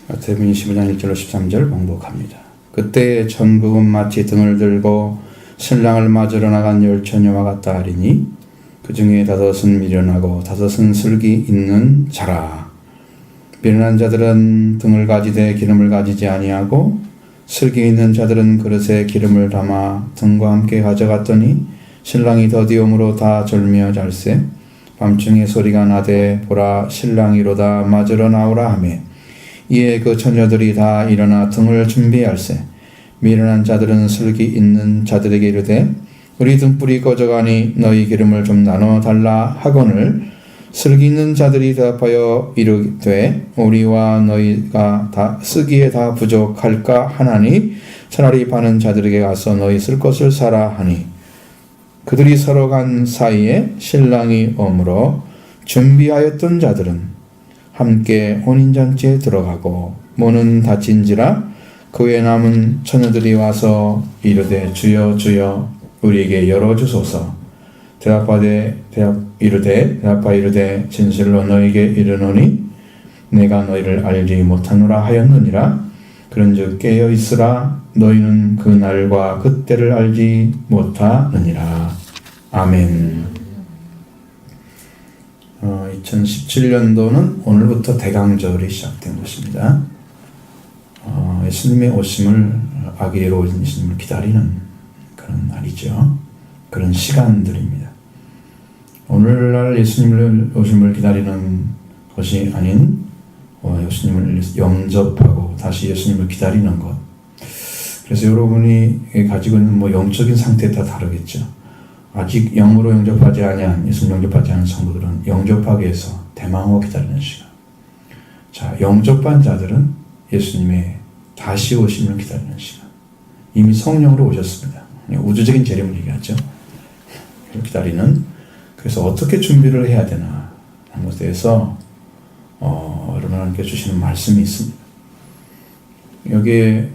마태복음 25장 1절로 13절 봉독합니다. 그때 천국은 마치 등을 들고 신랑을 맞으러 나간 열 처녀와 같다 하리니 그 중에 다섯은 미련하고 다섯은 슬기 있는 자라. 미련한 자들은 등을 가지되 기름을 가지지 아니하고 슬기 있는 자들은 그릇에 기름을 담아 등과 함께 가져갔더니 신랑이 더디움으로 다 졸며 잘세. 밤중에 소리가 나되 보라 신랑이로다 맞으러 나오라 하매 이에 그 처녀들이 다 일어나 등을 준비할세. 미련한 자들은 슬기 있는 자들에게 이르되 우리 등불이 꺼져가니 너희 기름을 좀 나눠 달라 하거늘 슬기 있는 자들이 대답하여 이르되 우리와 너희가 다 쓰기에 다 부족할까 하나니 차라리 파는 자들에게 가서 너희 쓸 것을 사라 하니 그들이 서로 간 사이에 신랑이 오므로 준비하였던 자들은 함께 혼인잔치에 들어가고 문은 닫힌지라 그 외에 남은 처녀들이 와서 이르되 주여 주여 우리에게 열어주소서. 대답하여 이르되 진실로 너희에게 이르노니 내가 너희를 알지 못하노라 하였느니라. 그런즉 깨어 있으라. 너희는 그 날과 그때를 알지 못하느니라. 아멘. 2017년도는 오늘부터 대강절이 시작된 것입니다. 예수님의 오심을 아기로 오신 예수님을 기다리는 그런 날이죠. 그런 시간들입니다. 오늘날 예수님을 오심을 기다리는 것이 아닌 예수님을 영접하고 다시 예수님을 기다리는 것. 그래서 여러분이 가지고 있는 영적인 상태에 따라 다르겠죠. 아직 영으로 영접하지 아니한 예수님 영접하지 않은 성도들은 영접하기 위해서 대망하고 기다리는 시간. 자, 영접한 자들은 예수님의 다시 오심을 기다리는 시간. 이미 성령으로 오셨습니다. 우주적인 재림을 얘기하죠. 기다리는. 그래서 어떻게 준비를 해야 되나 하는 것에 대해서 여러분 하나님께 주시는 말씀이 있습니다. 여기에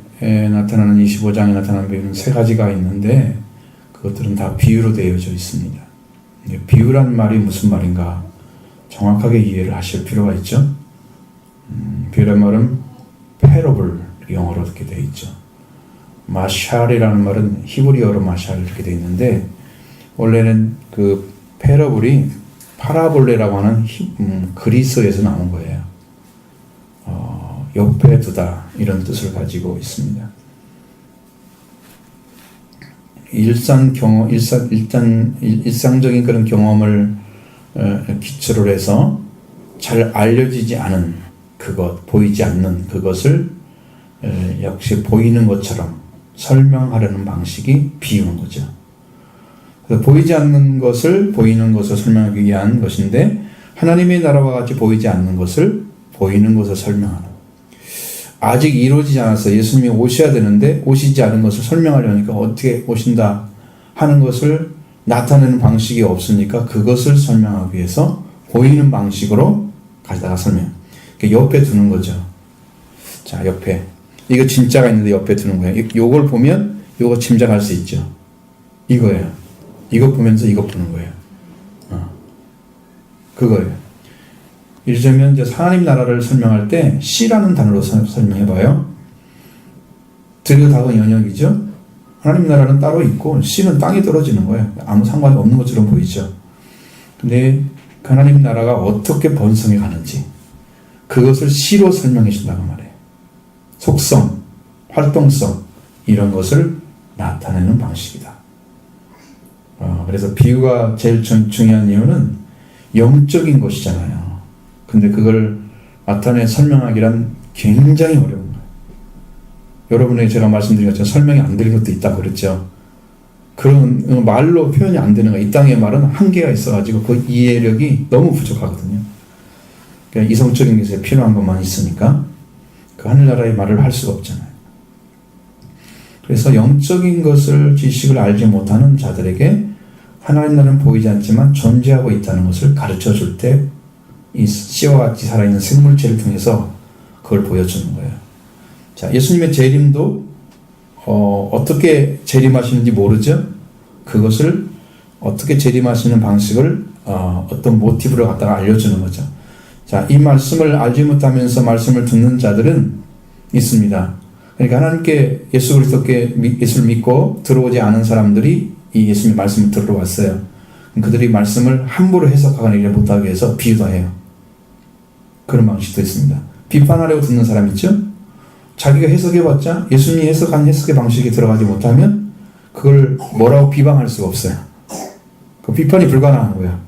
나타나는 25장에 나타나는 비유는 세 가지가 있는데 그것들은 다 비유로 되어져 있습니다. 비유란 말이 무슨 말인가 정확하게 이해를 하실 필요가 있죠. 비유란 말은 패러블 영어로 이렇게 되어 있죠. 마샬이라는 말은 히브리어로 마샬 이렇게 되어 있는데 원래는 그 패러블이 파라볼레라고 하는 그리스어에서 나온 거예요. 옆에 두다 이런 뜻을 가지고 있습니다. 일상적인 그런 경험을 기초로 해서 잘 알려지지 않은 그것, 보이지 않는 그것을 역시 보이는 것처럼 설명하려는 방식이 비유는 거죠. 그래서 보이지 않는 것을 보이는 것을 설명하기 위한 것인데 하나님의 나라와 같이 보이지 않는 것을 보이는 것을 설명하는. 아직 이루어지지 않았어요. 예수님이 오셔야 되는데 오시지 않은 것을 설명하려니까 어떻게 오신다 하는 것을 나타내는 방식이 없으니까 그것을 설명하기 위해서 보이는 방식으로 가져다가 설명. 옆에 두는 거죠. 자, 옆에. 이거 진짜가 있는데 옆에 두는 거예요. 요걸 보면 요거 짐작할 수 있죠. 이거예요. 이거 보면서 이거 보는 거예요. 그거예요. 이를테면 이제 하나님 나라를 설명할 때 씨라는 단어로 설명해봐요. 들여다본 영역이죠. 하나님 나라는 따로 있고 씨는 땅에 떨어지는 거예요. 아무 상관이 없는 것처럼 보이죠. 근데 그 하나님 나라가 어떻게 번성해 가는지 그것을 씨로 설명해 준다고 말해요. 속성, 활동성 이런 것을 나타내는 방식이다. 그래서 비유가 제일 중요한 이유는 영적인 것이잖아요. 근데 그걸 나타내 설명하기란 굉장히 어려운 거예요. 여러분에게 제가 말씀드린 것처럼 설명이 안 되는 것도 있다고 그랬죠. 그런 말로 표현이 안 되는 거예요. 이 땅의 말은 한계가 있어가지고 그 이해력이 너무 부족하거든요. 그러니까 이성적인 것에 필요한 것만 있으니까 그 하늘나라의 말을 할 수가 없잖아요. 그래서 영적인 것을 지식을 알지 못하는 자들에게 하나님 나라는 보이지 않지만 존재하고 있다는 것을 가르쳐 줄 때 이 씨와 같이 살아있는 생물체를 통해서 그걸 보여주는 거예요. 자, 예수님의 재림도 어떻게 재림하시는지 모르죠? 그것을 어떻게 재림하시는 방식을 어떤 모티브를 갖다가 알려주는 거죠. 자, 이 말씀을 알지 못하면서 말씀을 듣는 자들은 있습니다. 그러니까 하나님께 예수 그리스도께 예수를 믿고 들어오지 않은 사람들이 이 예수님의 말씀을 들어왔어요. 그들이 말씀을 함부로 해석하거나 이래 못하게 해서 비유도 해요. 그런 방식도 있습니다. 비판하려고 듣는 사람 있죠? 자기가 해석해봤자 예수님이 해석한 해석의 방식에 들어가지 못하면 그걸 뭐라고 비방할 수가 없어요. 그 비판이 불가능한 거야.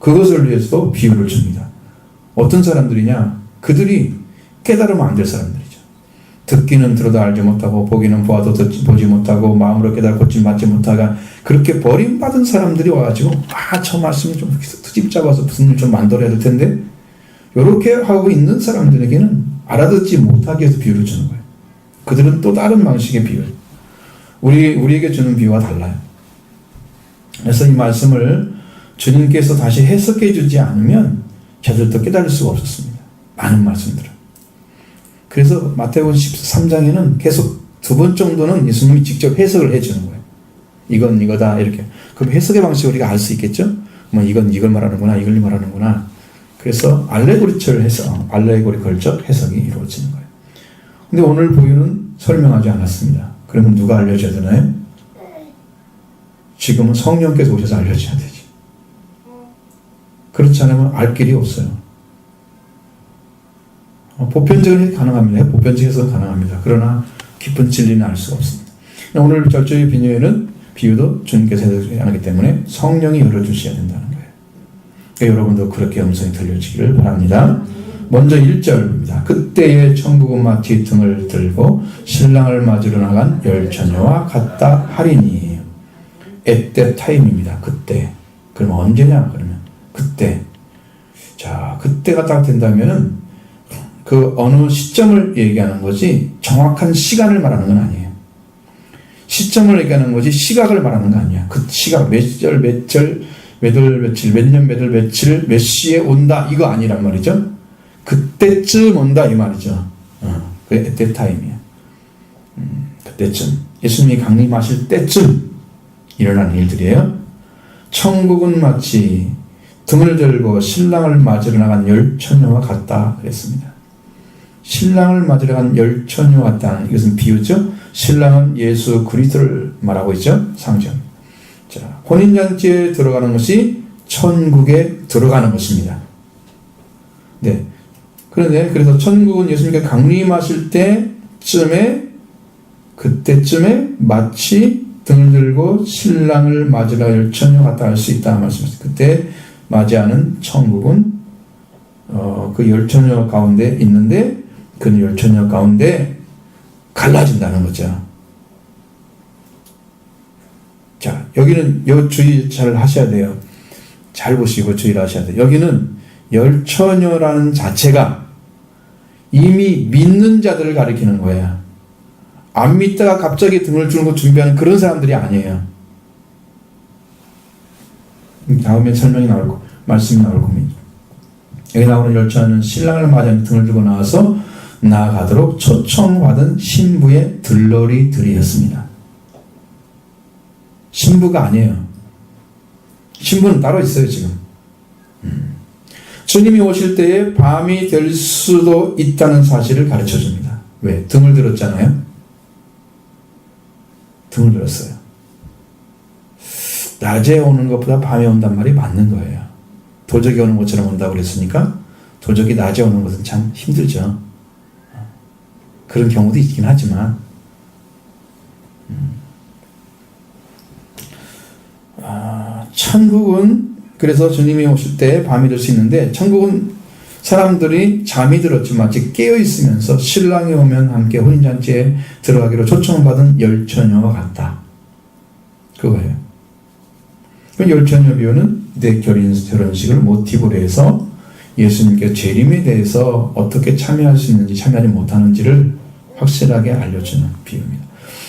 그것을 위해서도 비유를 줍니다. 어떤 사람들이냐? 그들이 깨달으면 안 될 사람들이죠. 듣기는 들어도 알지 못하고 보기는 보아도 보지 못하고 마음으로 깨달고 고침받지 못하가 그렇게 버림받은 사람들이 와가지고 저 말씀 좀 트집 잡아서 무슨 일 좀 만들어야 될 텐데 이렇게 하고 있는 사람들에게는 알아듣지 못하게 해서 비유를 주는 거예요. 그들은 또 다른 방식의 비유. 우리에게 주는 비유와 달라요. 그래서 이 말씀을 주님께서 다시 해석해 주지 않으면 저들도 깨달을 수가 없었습니다. 많은 말씀들을. 그래서 마태복음 13장에는 계속 2번 정도는 예수님이 직접 해석을 해주는 거예요. 이건 이거다 이렇게. 그럼 해석의 방식을 우리가 알 수 있겠죠? 뭐 이건 이걸 말하는구나, 이걸 말하는구나. 그래서 알레고리컬적 해석이 이루어지는 거예요. 근데 오늘 보유는 설명하지 않았습니다. 그러면 누가 알려줘야 되나요? 지금은 성령께서 오셔서 알려줘야 되지. 그렇지 않으면 알 길이 없어요. 보편적인 해석이 가능합니다. 보편적 해석은 가능합니다. 그러나 깊은 진리는 알 수가 없습니다. 오늘 절조의 비유도 주님께서 해석하지 않기 때문에 성령이 열어주셔야 된다는 거예요. 그러니까 여러분도 그렇게 음성이 들려지기를 바랍니다. 먼저 1절입니다. 그때의 천국은 마치 등을 들고 신랑을 맞으러 나간 열 처녀와 같다 하리니. at that time입니다. 그때. 그러면 언제냐? 그러면 그때. 자, 그때가 딱 된다면은 그 어느 시점을 얘기하는 거지 정확한 시간을 말하는 건 아니에요. 시점을 얘기하는 거지 시각을 말하는 거 아니야. 그 시각 몇 절, 몇 월, 며칠, 몇 년, 몇 월, 며칠, 몇 시에 온다 이거 아니란 말이죠. 그때쯤 온다 이 말이죠. 그게 at that time이야. 그때쯤 예수님이 강림하실 때쯤 일어나는 일들이에요. 천국은 마치 등을 들고 신랑을 맞으러 나간 열 처녀와 같다 그랬습니다. 신랑을 맞으러 간 열 처녀 같다는 이것은 비유죠. 신랑은 예수 그리스도를 말하고 있죠. 상징. 자, 혼인잔치에 들어가는 것이 천국에 들어가는 것입니다. 네. 그런데 그래서 천국은 예수님께서 강림하실 그때쯤에 마치 등을 들고 신랑을 맞으러 열 처녀 같다 할 수 있다 말씀하셨어요. 그때 맞이하는 천국은 그 열 처녀 가운데 있는데 그 열 처녀 가운데 갈라진다는 거죠. 자, 여기는 주의 잘 하셔야 돼요. 잘 보시고 주의를 하셔야 돼요. 여기는 열 처녀라는 자체가 이미 믿는 자들을 가리키는 거예요. 안 믿다가 갑자기 등을 주는 거 준비하는 그런 사람들이 아니에요. 다음에 설명이 말씀이 나올 겁니다. 여기 나오는 열 처녀는 신랑을 맞이하는 등을 들고 나와서 나아가도록 초청받은 신부의 들러리들이었습니다. 신부가 아니에요. 신부는 따로 있어요, 지금. 주님이 오실 때에 밤이 될 수도 있다는 사실을 가르쳐 줍니다. 왜? 등을 들었잖아요. 등을 들었어요. 낮에 오는 것보다 밤에 온단 말이 맞는 거예요. 도적이 오는 것처럼 온다고 그랬으니까 도적이 낮에 오는 것은 참 힘들죠. 그런 경우도 있긴 하지만 천국은 그래서 주님이 오실 때 밤이 될 수 있는데 천국은 사람들이 잠이 들었지만 아직 깨어있으면서 신랑이 오면 함께 혼인잔치에 들어가기로 초청받은 열 처녀와 같다. 그거예요. 열 처녀 비유는 내 결혼식을 모티브로 해서 예수님께 재림에 대해서 어떻게 참여할 수 있는지 참여하지 못하는지를 확실하게 알려주는 비유입니다.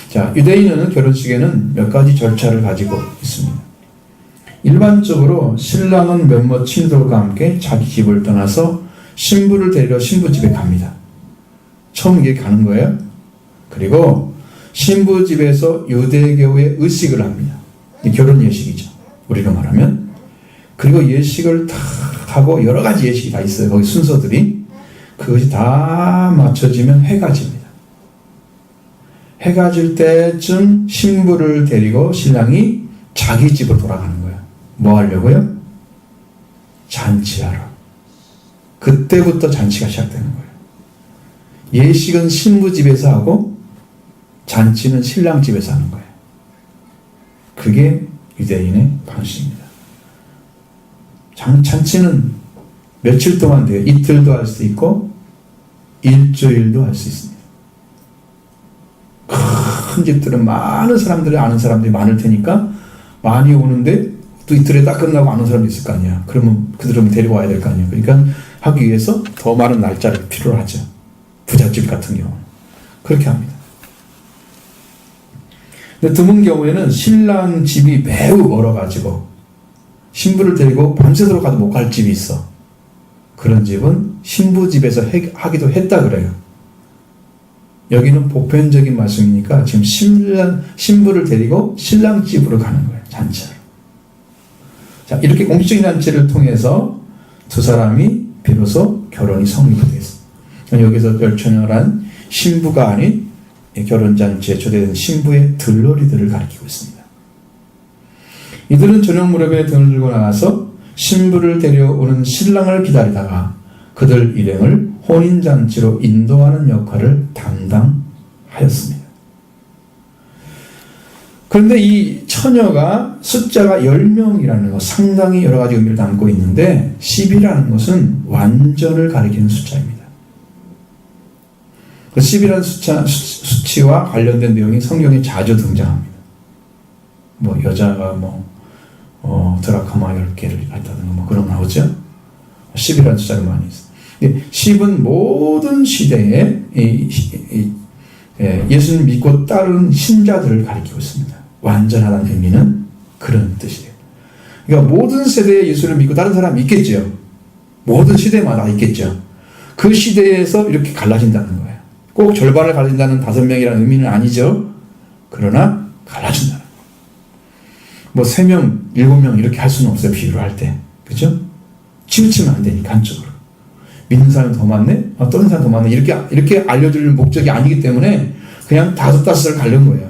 자, 유대인은 결혼식에는 몇 가지 절차를 가지고 있습니다. 일반적으로 신랑은 몇몇 친구들과 함께 자기 집을 떠나서 신부를 데리러 신부 집에 갑니다. 처음 이게 가는 거예요. 그리고 신부 집에서 유대교의 의식을 합니다. 결혼 예식이죠. 우리로 말하면. 그리고 예식을 다 하고 여러 가지 예식이 다 있어요. 거기 순서들이. 그것이 다 맞춰지면 해가 집니다. 해가 질 때쯤 신부를 데리고 신랑이 자기 집으로 돌아가는 거예요. 뭐 하려고요? 잔치하러. 그때부터 잔치가 시작되는 거예요. 예식은 신부 집에서 하고 잔치는 신랑 집에서 하는 거예요. 그게 유대인의 방식입니다. 잔치는 며칠 동안 돼요. 이틀도 할 수 있고 일주일도 할 수 있습니다. 큰 집들은 많은 사람들이 아는 사람들이 많을 테니까 많이 오는데 또 이틀에 딱 끝나고 아는 사람이 있을 거 아니야. 그러면 그들은 데리고 와야 될 거 아니야. 그러니까 하기 위해서 더 많은 날짜를 필요로 하죠. 부잣집 같은 경우는 그렇게 합니다. 근데 드문 경우에는 신랑 집이 매우 멀어가지고 신부를 데리고 밤새도록 가도 못 갈 집이 있어. 그런 집은 신부 집에서 하기도 했다 그래요. 여기는 보편적인 말씀이니까 지금 신부를 데리고 신랑 집으로 가는 거예요. 잔치하러. 자, 이렇게 공식적인 잔치를 통해서 두 사람이 비로소 결혼이 성립이 됐습니다. 여기서 열처녀란 신부가 아닌 결혼잔치에 초대된 신부의 들러리들을 가리키고 있습니다. 이들은 저녁 무렵에 등을 들고 나가서 신부를 데려오는 신랑을 기다리다가 그들 일행을 혼인잔치로 인도하는 역할을 담당하였습니다. 그런데 이 처녀가 숫자가 10명이라는 것, 상당히 여러 가지 의미를 담고 있는데 10이라는 것은 완전을 가리키는 숫자입니다. 그 10이라는 수치와 관련된 내용이 성경에 자주 등장합니다. 뭐 여자가 드라크마 10개를 했다든가 뭐 그런 거 나오죠. 10이라는 숫자를 많이 있어요. 10은 모든 시대에 예수님 믿고 따르는 신자들을 가리키고 있습니다. 완전하다는 의미는 그런 뜻이에요. 그러니까 모든 세대에 예수를 믿고 다른 사람이 있겠죠. 모든 시대마다 있겠죠. 그 시대에서 이렇게 갈라진다는 거예요. 꼭 절반을 갈라진다는 5명이라는 의미는 아니죠. 그러나 갈라진다는 거예요. 뭐 3명, 7명 이렇게 할 수는 없어요. 비유를 할 때. 그죠? 치우치면 안 되니까 한쪽으로. 믿는 사람이 더 많네? 떠는 사람이 더 많네? 이렇게 알려드리는 목적이 아니기 때문에 그냥 5-5을 갈른 거예요.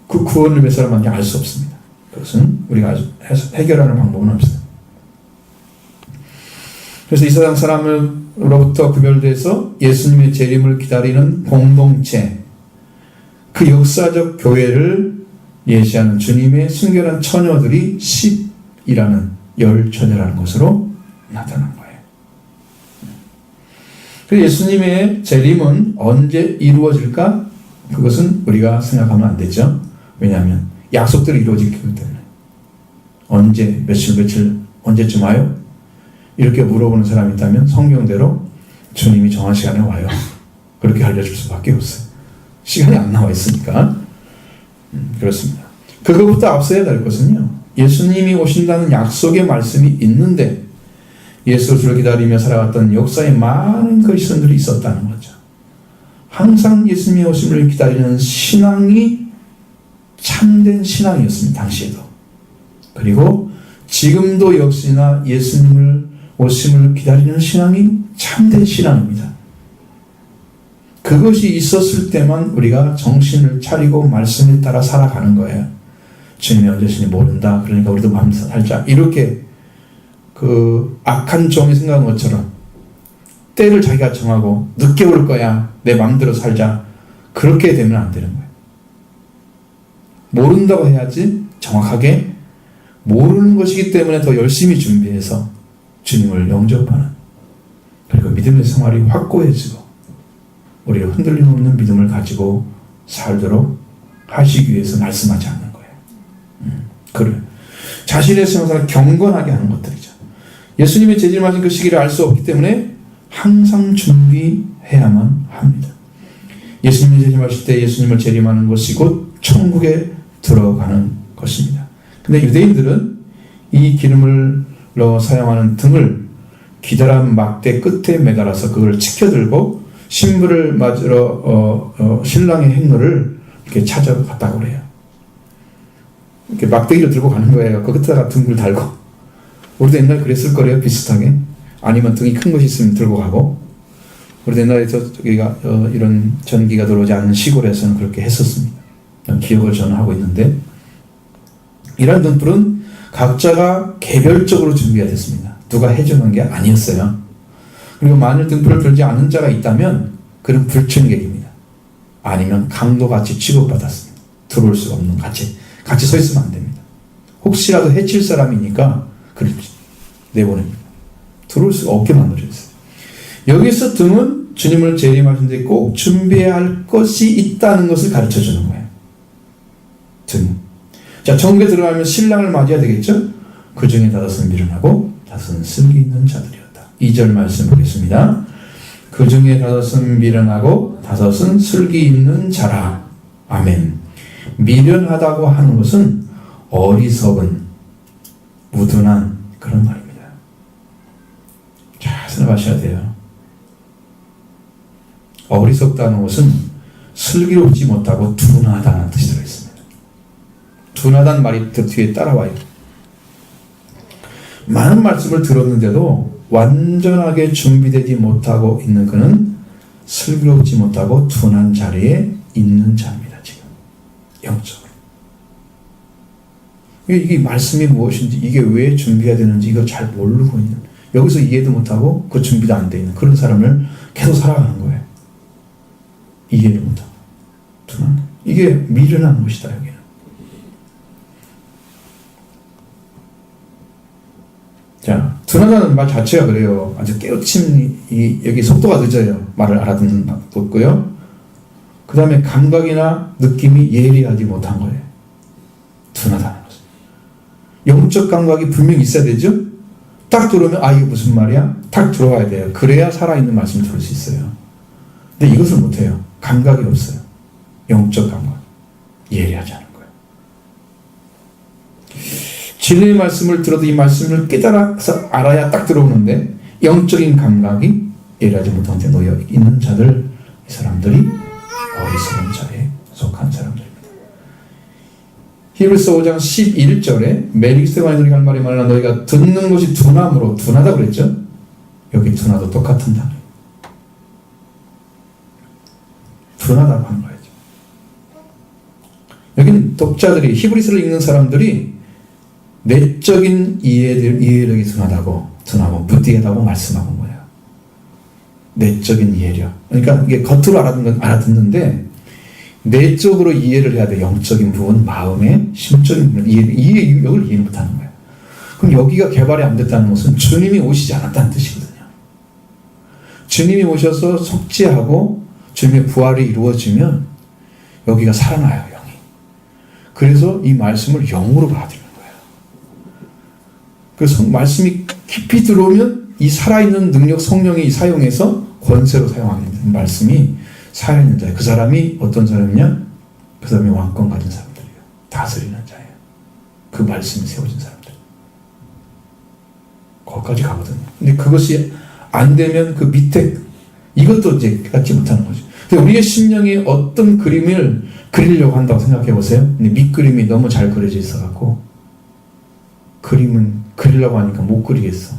그 구원을 몇 사람한테 알 수 없습니다. 그것은 우리가 해결하는 방법은 없어요. 그래서 이 세상 사람으로부터 구별돼서 예수님의 재림을 기다리는 공동체, 그 역사적 교회를 예시하는 주님의 순결한 처녀들이 10이라는 열처녀라는 것으로 나타난 거예요. 그래서 예수님의 재림은 언제 이루어질까? 그것은 우리가 생각하면 안 되죠. 왜냐하면 약속들이 이루어지기 때문에. 언제, 며칠, 언제쯤 와요? 이렇게 물어보는 사람이 있다면 성경대로 주님이 정한 시간에 와요. 그렇게 알려줄 수밖에 없어요. 시간이 안 나와 있으니까. 그렇습니다. 그거부터 앞서야 될 것은요. 예수님이 오신다는 약속의 말씀이 있는데 예수를 기다리며 살아왔던 역사에 많은 그리스도인들이 있었다는 거죠. 항상 예수님의 오심을 기다리는 신앙이 참된 신앙이었습니다. 당시에도. 그리고 지금도 역시나 예수님을 오심을 기다리는 신앙이 참된 신앙입니다. 그것이 있었을 때만 우리가 정신을 차리고 말씀에 따라 살아가는 거예요. 주님이 언제 오실지 모른다. 그러니까 우리도 마음 살자. 이렇게 그 악한 종이 생각한 것처럼 때를 자기가 정하고 늦게 올 거야. 내 마음대로 살자. 그렇게 되면 안 되는 거예요. 모른다고 해야지 정확하게 모르는 것이기 때문에 더 열심히 준비해서 주님을 영접하는, 그리고 믿음의 생활이 확고해지고 우리가 흔들림 없는 믿음을 가지고 살도록 하시기 위해서 말씀하지 않는 거예요. 그래요. 자신의 생활을 경건하게 하는 것들이죠. 예수님의 재림하신 그 시기를 알 수 없기 때문에 항상 준비해야만 합니다. 예수님이 재림하실 때 예수님을 재림하는 것이 곧 천국에 들어가는 것입니다. 근데 유대인들은 이 기름으로 사용하는 등을 기다란 막대 끝에 매달아서 그걸 치켜들고 신부를 맞으러 신랑의 행로를 이렇게 찾아갔다고 그래요. 이렇게 막대기를 들고 가는 거예요. 그 끝에다가 등을 달고. 우리도 옛날에 그랬을 거래요. 비슷하게. 아니면 등이 큰 것이 있으면 들고 가고. 우리도 옛날에 저기가 이런 전기가 들어오지 않는 시골에서는 그렇게 했었습니다. 기억을 저는 하고 있는데, 이런 등불은 각자가 개별적으로 준비가 됐습니다. 누가 해주는 게 아니었어요. 그리고 만일 등불을 들지 않은 자가 있다면 그는 불청객입니다. 아니면 강도같이 취급받았습니다. 들어올 수가 없는, 같이 서 있으면 안 됩니다. 혹시라도 해칠 사람이니까 그를 내보냅니다. 들어올 수가 없게 만들어져 있어요. 여기서 등은 주님을 재림하신 데 꼭 준비해야 할 것이 있다는 것을 가르쳐 주는 거예요. 등. 자, 정부에 들어가면 신랑을 맞이해야 되겠죠? 그 중에 5은 미련하고 5은 슬기 있는 자들이었다. 2절 말씀 보겠습니다. 그 중에 5은 미련하고 5은 슬기 있는 자라. 아멘. 미련하다고 하는 것은 어리석은, 무둔한 그런 말입니다. 잘 생각하셔야 돼요. 어리석다는 것은 슬기롭지 못하고 둔하다는 뜻이 들어있습니다. 둔하다는 말이 그 뒤에 따라와요. 많은 말씀을 들었는데도 완전하게 준비되지 못하고 있는 그는 슬기롭지 못하고 둔한 자리에 있는 자입니다. 지금 영적으로. 이게 말씀이 무엇인지, 이게 왜 준비해야 되는지 이걸 잘 모르고 있는, 여기서 이해도 못하고 그 준비도 안 돼 있는 그런 사람을 계속 살아가는 거예요. 이해를 못하고 둔한, 이게 미련한 것이다. 여기는 자, 둔하다는 말 자체가 그래요. 아주 깨우침이, 여기 속도가 늦어요. 말을 알아듣는 것도 없고요. 그 다음에 감각이나 느낌이 예리하지 못한 거예요. 둔하다는 것은. 영적 감각이 분명히 있어야 되죠? 딱 들어오면, 아, 이거 무슨 말이야? 딱 들어와야 돼요. 그래야 살아있는 말씀을 들을 수 있어요. 근데 이것을 못해요. 감각이 없어요. 영적 감각. 예리하지 않은 거예요. 진리의 말씀을 들어도 이 말씀을 깨달아서 알아야 딱 들어오는데, 영적인 감각이 예리하지 못한 데 놓여 있는 자들, 이 사람들이 어리석은 자에 속한 사람들입니다. 히브리서 5장 11절에 멜기세덱의 할 말이 말라 너희가 듣는 것이 둔함으로, 둔하다 그랬죠? 여기 둔하도 똑같은 단어예요. 둔하다고 한 거예요. 여기는 독자들이, 히브리서를 읽는 사람들이 내적인 이해력이 둔하고 무디하다고 말씀하고 거예요. 내적인 이해력. 그러니까 이게 겉으로 알아듣는데 내적으로 이해를 해야 돼. 영적인 부분, 마음의 심적인 부분, 이해력을 이해 못하는 거예요. 그럼 여기가 개발이 안 됐다는 것은 주님이 오시지 않았다는 뜻이거든요. 주님이 오셔서 속죄하고 주님의 부활이 이루어지면 여기가 살아나요, 영이. 그래서 이 말씀을 영으로 받아들이는 거예요. 그래서 말씀이 깊이 들어오면 이 살아있는 능력, 성령이 사용해서 권세로 사용하는 말씀이 살아있는 자예요. 그 사람이 어떤 사람이냐? 그 사람이 왕권 가진 사람들이에요. 다스리는 자예요. 그 말씀이 세워진 사람들. 거기까지 가거든요. 근데 그것이 안 되면 그 밑에, 이것도 이제 깨닫지 못하는 거죠. 근데 우리의 심령이 어떤 그림을 그리려고 한다고 생각해 보세요. 근데 밑그림이 너무 잘 그려져 있어갖고 그림은 그리려고 하니까 못 그리겠어.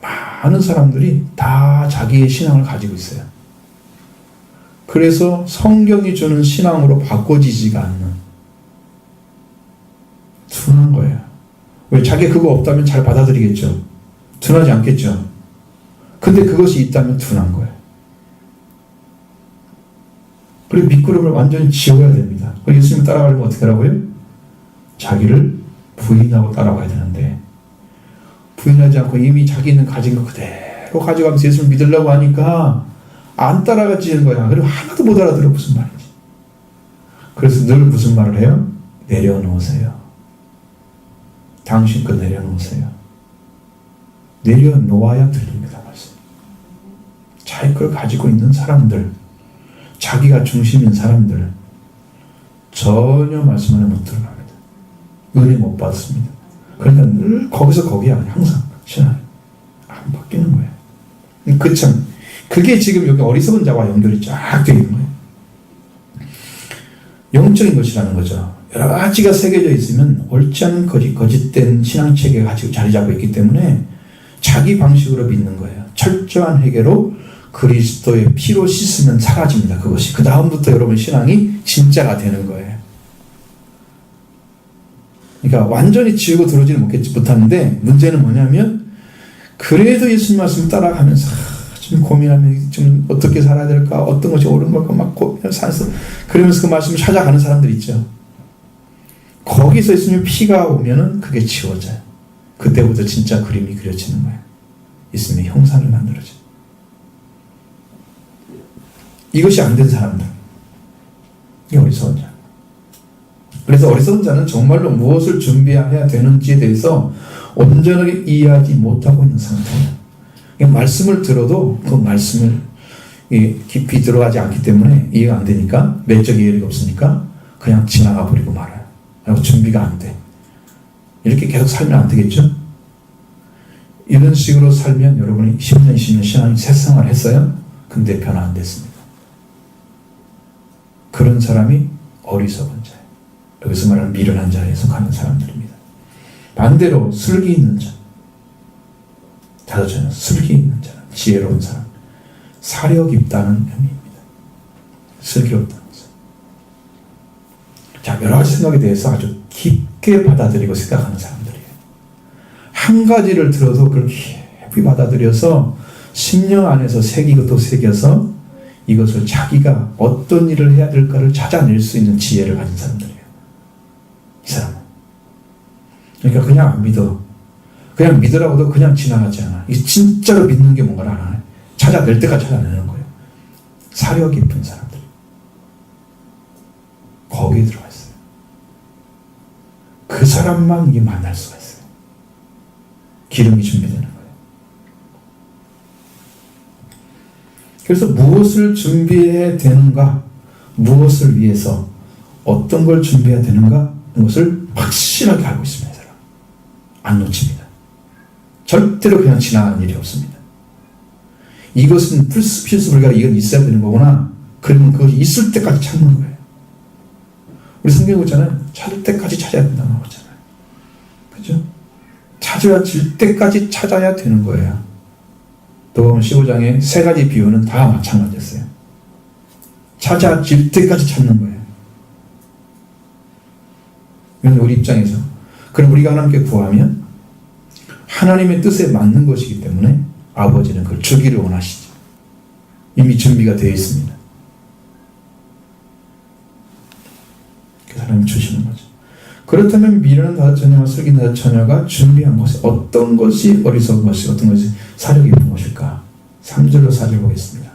많은 사람들이 다 자기의 신앙을 가지고 있어요. 그래서 성경이 주는 신앙으로 바꿔지지가 않는, 둔한 거예요. 왜? 자기가 그거 없다면 잘 받아들이겠죠. 둔하지 않겠죠. 근데 그것이 있다면 둔한 거예요. 그리고 밑구름을 완전히 지워야 됩니다. 그리고 예수님 따라가려면 어떻게 하라고요? 자기를 부인하고 따라가야 되는데, 부인하지 않고 이미 자기는 가진 거 그대로 가져가면서 예수를 믿으려고 하니까 안 따라가지는 거야. 그리고 하나도 못 알아들어. 무슨 말인지. 그래서 늘 무슨 말을 해요? 내려놓으세요. 당신 거 내려놓으세요. 내려놓아야 들립니다. 말씀. 자기 걸 가지고 있는 사람들, 자기가 중심인 사람들, 전혀 말씀을 못 들어갑니다. 은혜 못 받습니다. 그러니까 늘 거기서 거기야. 항상 신앙이 안 바뀌는 거예요. 그게 지금 여기 어리석은 자와 연결이 쫙 되어 있는 거예요. 영적인 것이라는 거죠. 여러 가지가 새겨져 있으면 옳지 않은 거짓된 신앙체계가 가지고 자리 잡고 있기 때문에 자기 방식으로 믿는 거예요. 철저한 회개로 그리스도의 피로 씻으면 사라집니다. 그것이. 그 다음부터 여러분 신앙이 진짜가 되는 거예요. 그러니까 완전히 지우고 들어오지는 못하는데 문제는 뭐냐면 그래도 예수님 말씀 따라가면서 좀 고민하면 좀 어떻게 살아야 될까, 어떤 것이 옳은 걸까 막 고민하면서 그러면서 그 말씀을 찾아가는 사람들 있죠. 거기서 예수님의 피가 오면은 그게 지워져요. 그때부터 진짜 그림이 그려지는 거예요. 예수님의 형상이 만들어져요. 이것이 안 된 사람들, 이 어리석은 자. 그래서 어리석은 자는 정말로 무엇을 준비해야 되는지에 대해서 온전하게 이해하지 못하고 있는 상태예요. 말씀을 들어도 그 말씀을 깊이 들어가지 않기 때문에 이해가 안 되니까, 내적 이해가 없으니까 그냥 지나가 버리고 말아요. 그리고 준비가 안 돼. 이렇게 계속 살면 안 되겠죠? 이런 식으로 살면 여러분이 10년, 20년 신앙이 새생활 했어요? 근데 변화 안 됐습니다. 그런 사람이 어리석은 자예요. 여기서 말하는 미련한 자에 속하는 사람들입니다. 반대로 슬기 있는 자, 다섯째는 슬기 있는 자는 지혜로운 사람, 사력 있다는 의미입니다. 슬기롭다는 것은. 자, 여러 가지 생각에 대해서 아주 깊게 받아들이고 생각하는 사람들이에요. 한 가지를 들어도 그걸 깊이 받아들여서 10년 안에서 새기고 또 새겨서 이것을 자기가 어떤 일을 해야 될까를 찾아낼 수 있는 지혜를 가진 사람들이에요. 이 사람은. 그러니까 그냥 안 믿어. 그냥 믿으라고도 그냥 지나가지 않아. 이 진짜로 믿는 게 뭔가를 알아내. 찾아낼 때까지 찾아내는 거예요. 사력 깊은 사람들. 거기에 들어가 있어요. 그 사람만 이게 만날 수가 있어요. 기름이 준비되는 거예요. 그래서 무엇을 준비해야 되는가, 무엇을 위해서 어떤 걸 준비해야 되는가, 이것을 확실하게 알고 있습니다. 사람. 안 놓칩니다. 절대로 그냥 지나가는 일이 없습니다. 이것은 필수불가, 이건 있어야 되는 거구나. 그러면 그것이 있을 때까지 찾는 거예요. 우리 성경에 보잖아요. 찾을 때까지 찾아야 된다고 하잖아요. 그죠? 찾아질 때까지 찾아야 되는 거예요. 도마음 15장의 세 가지 비유는 다 마찬가지였어요. 찾아질 때까지 찾는 거예요. 이건 우리 입장에서. 그럼 우리가 하나님께 구하면 하나님의 뜻에 맞는 것이기 때문에 아버지는 그걸 주기를 원하시죠. 이미 준비가 되어 있습니다. 그래서 하나님 주시는 거죠. 그렇다면 미련한 다섯 처녀와 슬기 다섯 처녀가 준비한 것이 어떤 것이 어리석은 것이 어떤 것이 사력이 있는 것일까? 3절로 4절 보겠습니다.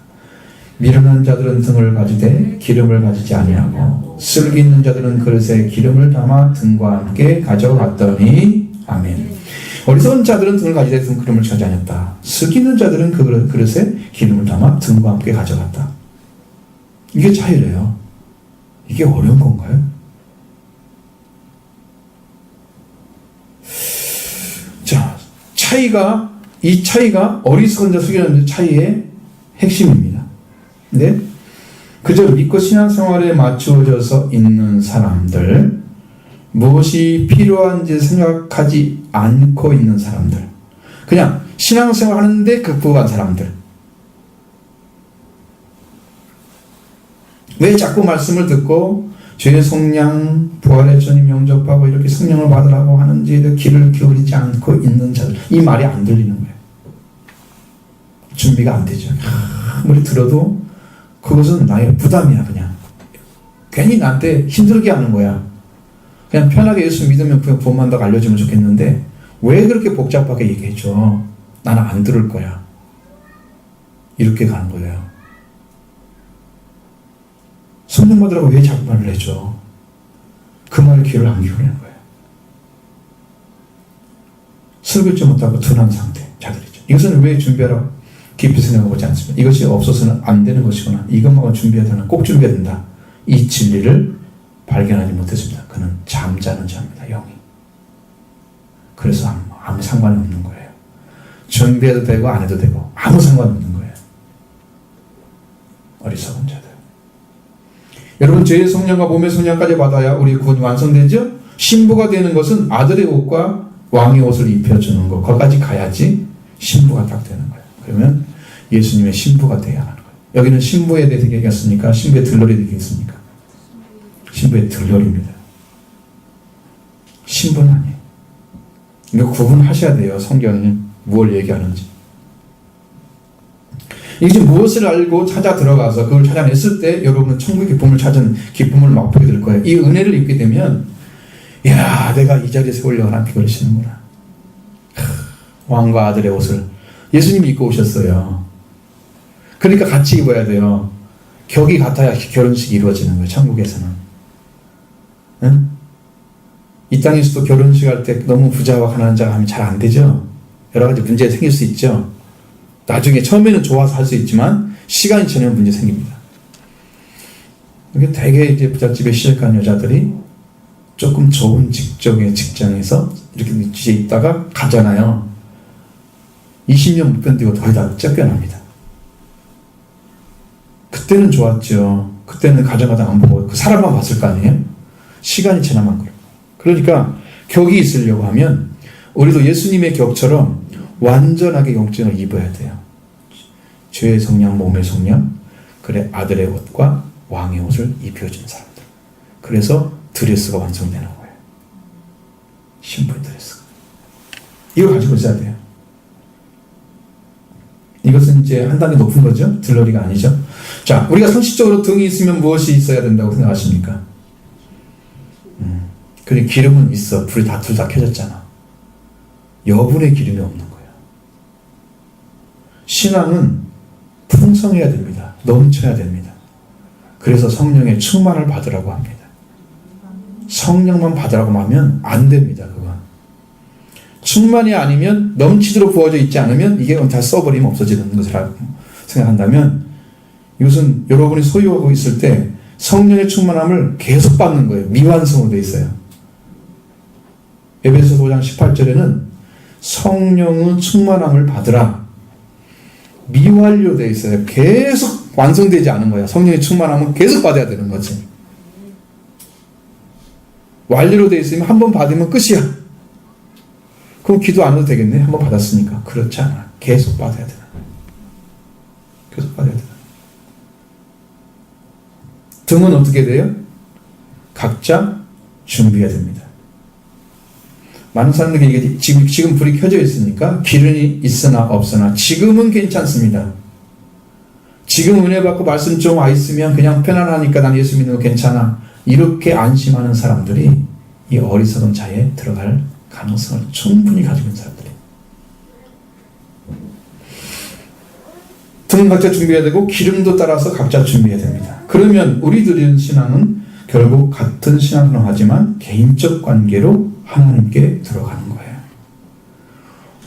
미련한 자들은 등을 가지되 기름을 가지지 아니하고 슬기 있는 자들은 그릇에 기름을 담아 등과 함께 가져갔더니 아멘. 어리석은 자들은 등을 가지되 등 기름을 가지 않았다. 슬기 있는 자들은 그 그릇에 기름을 담아 등과 함께 가져갔다. 이게 차이래요. 이게 어려운 건가요? 자, 이 차이가 어리석은 자, 슬기 있는 자 차이의 핵심입니다. 네? 그저 믿고 신앙생활에 맞추어져서 있는 사람들, 무엇이 필요한지 생각하지 않고 있는 사람들, 그냥 신앙생활 하는데 극복한 사람들. 왜 자꾸 말씀을 듣고 죄의 속량, 부활의 주님 영접하고 이렇게 성령을 받으라고 하는지에 귀를 기울이지 않고 있는 자들, 이 말이 안 들리는 거예요. 준비가 안 되죠. 아무리 들어도 그것은 나의 부담이야. 그냥 괜히 나한테 힘들게 하는 거야. 그냥 편하게 예수 믿으면 구원만 더 알려주면 좋겠는데 왜 그렇게 복잡하게 얘기해줘? 나는 안 들을 거야. 이렇게 가는 거예요. 성령 받으라고 왜 자꾸 말을 해줘? 그 말에 귀를 안 기울이는 거예요. 설교지 못하고 둔한 상태 자들이죠. 이것은 왜 준비하라고 깊이 생각해보지 않습니다. 이것이 없어서는 안 되는 것이구나. 이것만은 준비해야 되나? 꼭 준비해야 된다. 이 진리를 발견하지 못했습니다. 그는 잠자는 자입니다. 영이. 그래서 아무 상관이 없는 거예요. 준비해도 되고 안 해도 되고 아무 상관없는 거예요. 어리석은 자들. 여러분, 죄의 성령과 몸의 성령까지 받아야 우리 구원이 완성되죠? 신부가 되는 것은 아들의 옷과 왕의 옷을 입혀주는 것, 거기까지 가야지 신부가 딱 되는 거예요. 그러면 예수님의 신부가 돼야 하는 거예요. 여기는 신부에 대해서 얘기했습니까? 신부의 들러리에 얘기했습니까? 신부의 들러리입니다. 신부는 아니에요. 이거 구분하셔야 돼요. 성경이 무엇을 얘기하는지. 이제 무엇을 알고 찾아 들어가서 그걸 찾아냈을 때 여러분은 천국의 기쁨을 찾은 기쁨을 맛보게 될 거예요. 이 은혜를 입게 되면, 야, 내가 이 자리에 세우려고 하나님께 그러시는구나. 왕과 아들의 옷을 예수님이 입고 오셨어요. 그러니까 같이 입어야 돼요. 격이 같아야 결혼식이 이루어지는 거예요. 천국에서는. 응? 이 땅에서도 결혼식 할 때 너무 부자와 가난한 자가 하면 잘 안 되죠. 여러 가지 문제가 생길 수 있죠. 나중에 처음에는 좋아서 할 수 있지만 시간이 지나면 문제 생깁니다. 이게 되게 이제 부잣집에 시작한 여자들이 조금 좋은 직장에서 이렇게 뒤에 있다가 가잖아요. 20년 못 견디고 거의 다 쫓겨납니다. 그때는 좋았죠. 그때는 가정하다 안 보고 그 사람만 봤을 거 아니에요? 시간이 지나면 그래요. 그러니까 격이 있으려고 하면 우리도 예수님의 격처럼 완전하게 영적을 입어야 돼요. 죄의 성령, 몸의 성령, 그래 아들의 옷과 왕의 옷을 입혀주는 사람들. 그래서 드레스가 완성되는 거예요. 신부의 드레스가. 이걸 가지고 있어야 돼요. 이것은 이제 한 단계 높은 거죠. 들러리가 아니죠. 자, 우리가 상식적으로 등이 있으면 무엇이 있어야 된다고 생각하십니까? 그래, 기름은 있어. 불이 둘 다 켜졌잖아. 여분의 기름이 없는 거예요. 신앙은 풍성해야 됩니다. 넘쳐야 됩니다. 그래서 성령의 충만을 받으라고 합니다. 성령만 받으라고 하면 안 됩니다. 그건. 충만이 아니면 넘치도록 부어져 있지 않으면 이게 다 써버리면 없어지는 것이라고 생각한다면 이것은 여러분이 소유하고 있을 때 성령의 충만함을 계속 받는 거예요. 미완성으로 되어 있어요. 에베소서 5장 18절에는 성령은 충만함을 받으라. 미완료되어 있어요. 계속 완성되지 않은 거야. 성령의 충만함은 계속 받아야 되는 거지. 완료로 되어 있으면 한 번 받으면 끝이야. 그럼 기도 안 해도 되겠네. 한 번 받았으니까. 그렇지 않아. 계속 받아야 되는 거야. 계속 받아야 되는 거야. 등은 어떻게 돼요? 각자 준비해야 됩니다. 많은 사람들이 이게 지금 불이 켜져 있으니까 기름이 있으나 없으나 지금은 괜찮습니다. 지금 은혜 받고 말씀 좀 와 있으면 그냥 편안하니까 난 예수 믿는 거 괜찮아. 이렇게 안심하는 사람들이 이 어리석은 자에 들어갈 가능성을 충분히 가지고 있는 사람들이에요. 등은 각자 준비해야 되고 기름도 따라서 각자 준비해야 됩니다. 그러면 우리들의 신앙은 결국 같은 신앙으로 하지만 개인적 관계로 하나님께 들어가는 거예요.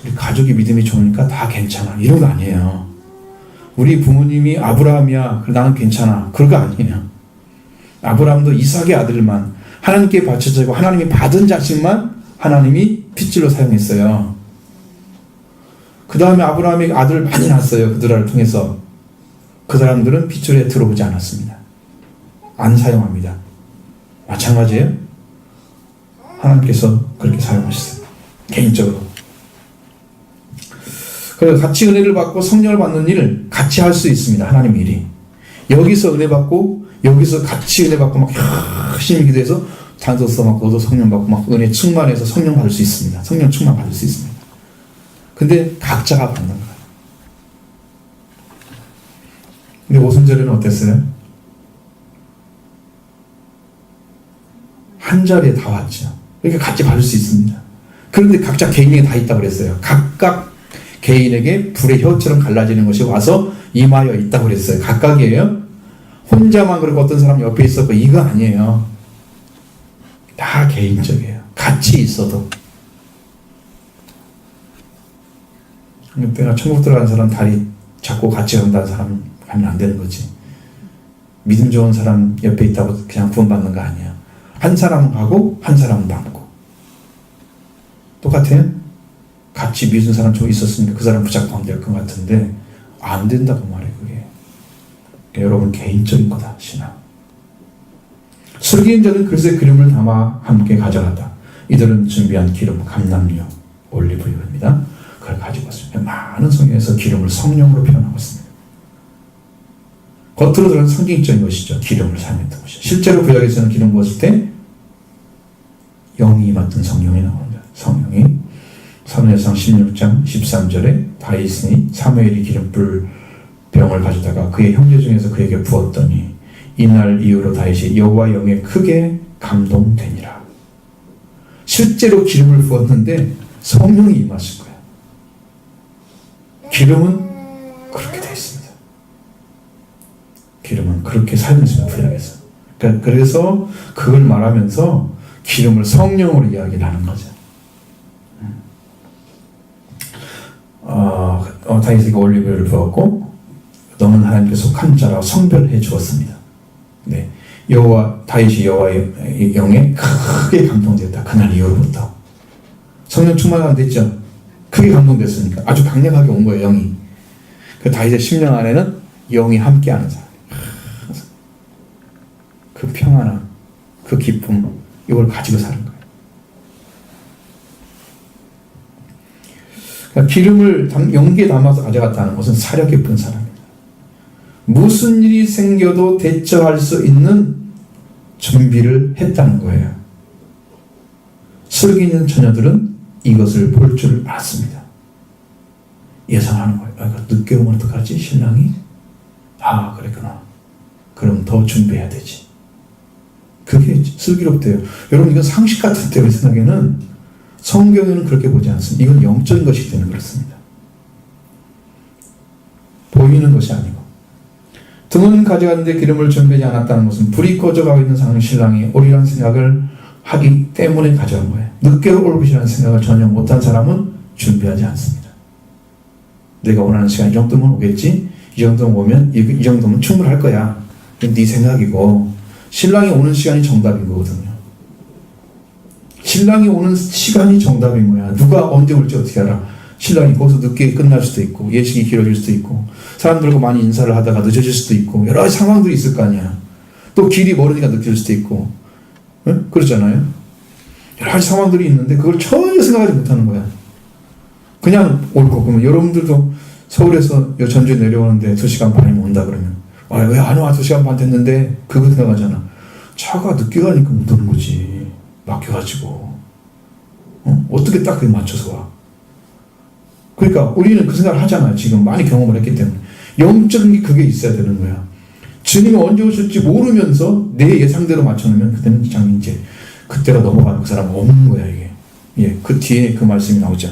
우리 가족이 믿음이 좋으니까 다 괜찮아. 이런 거 아니에요. 우리 부모님이 아브라함이야. 그래 나는 괜찮아. 그런 거 아니에요. 아브라함도 이삭의 아들만 하나님께 바쳐지고 하나님이 받은 자식만 하나님이 핏줄로 사용했어요. 그 다음에 아브라함이 아들을 많이 낳았어요. 그들을 통해서. 그 사람들은 핏줄에 들어오지 않았습니다. 안 사용합니다. 마찬가지예요. 하나님께서 그렇게 사용하셨어요. 개인적으로. 그래서 같이 은혜를 받고 성령을 받는 일을 같이 할 수 있습니다. 하나님 일이. 여기서 은혜 받고 여기서 같이 은혜 받고 막 열심히 기도해서 단서서 막 너도 성령 받고 막 은혜 충만해서 성령 받을 수 있습니다. 성령 충만 받을 수 있습니다. 근데 각자가 받는 거예요. 근데 오순절에는 어땠어요? 한 자리에 다 왔죠. 그러니까 같이 받을 수 있습니다. 그런데 각자 개인에게 다 있다고 그랬어요. 각각 개인에게 불의 혀처럼 갈라지는 것이 와서 임하여 있다고 그랬어요. 각각이에요. 혼자만 그렇고 어떤 사람 옆에 있었고 이거 아니에요. 다 개인적이에요. 같이 있어도. 내가 천국 들어간 사람 다리 잡고 같이 간다는 사람 가면 안 되는 거지. 믿음 좋은 사람 옆에 있다고 그냥 구원받는 거 아니에요. 한 사람은 가고 한 사람은 남고. 똑같아요? 같이 믿은 사람 좀 있었으니까 그 사람 붙잡고 될 것 같은데 안 된다고 말해 그게. 여러분 개인적인 거다 신앙. 슬기는 자는 그릇에 기름을 담아 함께 가져갔다. 이들은 준비한 기름, 감람류, 올리브유입니다. 그걸 가지고 왔습니다. 많은 성경에서 기름을 성령으로 표현하고 있습니다. 겉으로 들어는 상징적인 것이죠. 기름을 사용했던 것이죠. 실제로 구약에서는 기름 부었을 때 영이 임했던 성령이 나옵니다. 성령이 사무엘상 16장 13절에 다윗이 사무엘이 기름불 병을 가져다가 그의 형제 중에서 그에게 부었더니 이날 이후로 다윗이 여호와 영에 크게 감동되니라. 실제로 기름을 부었는데 성령이 임하신 거예요. 기름은 그렇게 되어 있습니다. 기름은 그렇게 사용했습니다. 구약에서. 그래서 그걸 말하면서 기름을 성령으로 이야기를 하는 거죠. 다윗에게 올리브유를 부었고 너는 하나님께 속한 자라고 성별해 주었습니다. 네, 다윗이 여호와의 영에 크게 감동됐다. 그날 이후로부터 성령 충만이 안 됐죠. 크게 감동됐으니까 아주 강력하게 온 거예요. 영이. 그 다윗의 심령 안에는 영이 함께하는 사람. 그 평안함, 그 기쁨, 이걸 가지고 사는 거예요. 그러니까 기름을 용기에 담아서 가져갔다는 것은 사려 깊은 사람입니다. 무슨 일이 생겨도 대처할 수 있는 준비를 했다는 거예요. 슬기 있는 처녀들은 이것을 볼 줄 알았습니다. 예상하는 거예요. 늦게 오면 어떡하지? 신랑이? 그랬구나. 그럼 더 준비해야 되지. 그게 슬기롭대요. 여러분, 이건 상식 같은데 우리 생각에는 성경에는 그렇게 보지 않습니다. 이건 영적인 것이기 때문에 그렇습니다. 보이는 것이 아니고. 등은 가져갔는데 기름을 준비하지 않았다는 것은 불이 꺼져가고 있는 상황의 신랑이 오리라는 생각을 하기 때문에 가져간 거예요. 늦게 올 것이라는 생각을 전혀 못한 사람은 준비하지 않습니다. 내가 원하는 시간 이 정도면 오겠지? 이 정도면 오면 이 정도면 충분할 거야. 네 생각이고 신랑이 오는 시간이 정답인 거거든요. 신랑이 오는 시간이 정답인 거야. 누가 언제 올지 어떻게 알아? 신랑이 거기서 늦게 끝날 수도 있고 예식이 길어질 수도 있고 사람들과 많이 인사를 하다가 늦어질 수도 있고 여러 가지 상황들이 있을 거 아니야. 또 길이 멀으니까 늦어질 수도 있고 응? 그렇잖아요. 여러 가지 상황들이 있는데 그걸 전혀 생각하지 못하는 거야. 그냥 옳고. 그러면 여러분들도 서울에서 전주에 내려오는데 2시간 반이면 온다 그러면 왜 안 와? 2시간 반 됐는데 그거 생각하잖아. 차가 늦게 가니까 못 오는 거지. 막혀가지고 어떻게 딱 그게 맞춰서 와. 그러니까 우리는 그 생각을 하잖아요. 지금 많이 경험을 했기 때문에. 영적인 게 그게 있어야 되는 거야. 주님이 언제 오실지 모르면서 내 예상대로 맞춰놓으면 그때는 이제 그때가 넘어가는 그 사람은 없는 거야 이게. 예, 그 뒤에 그 말씀이 나오죠.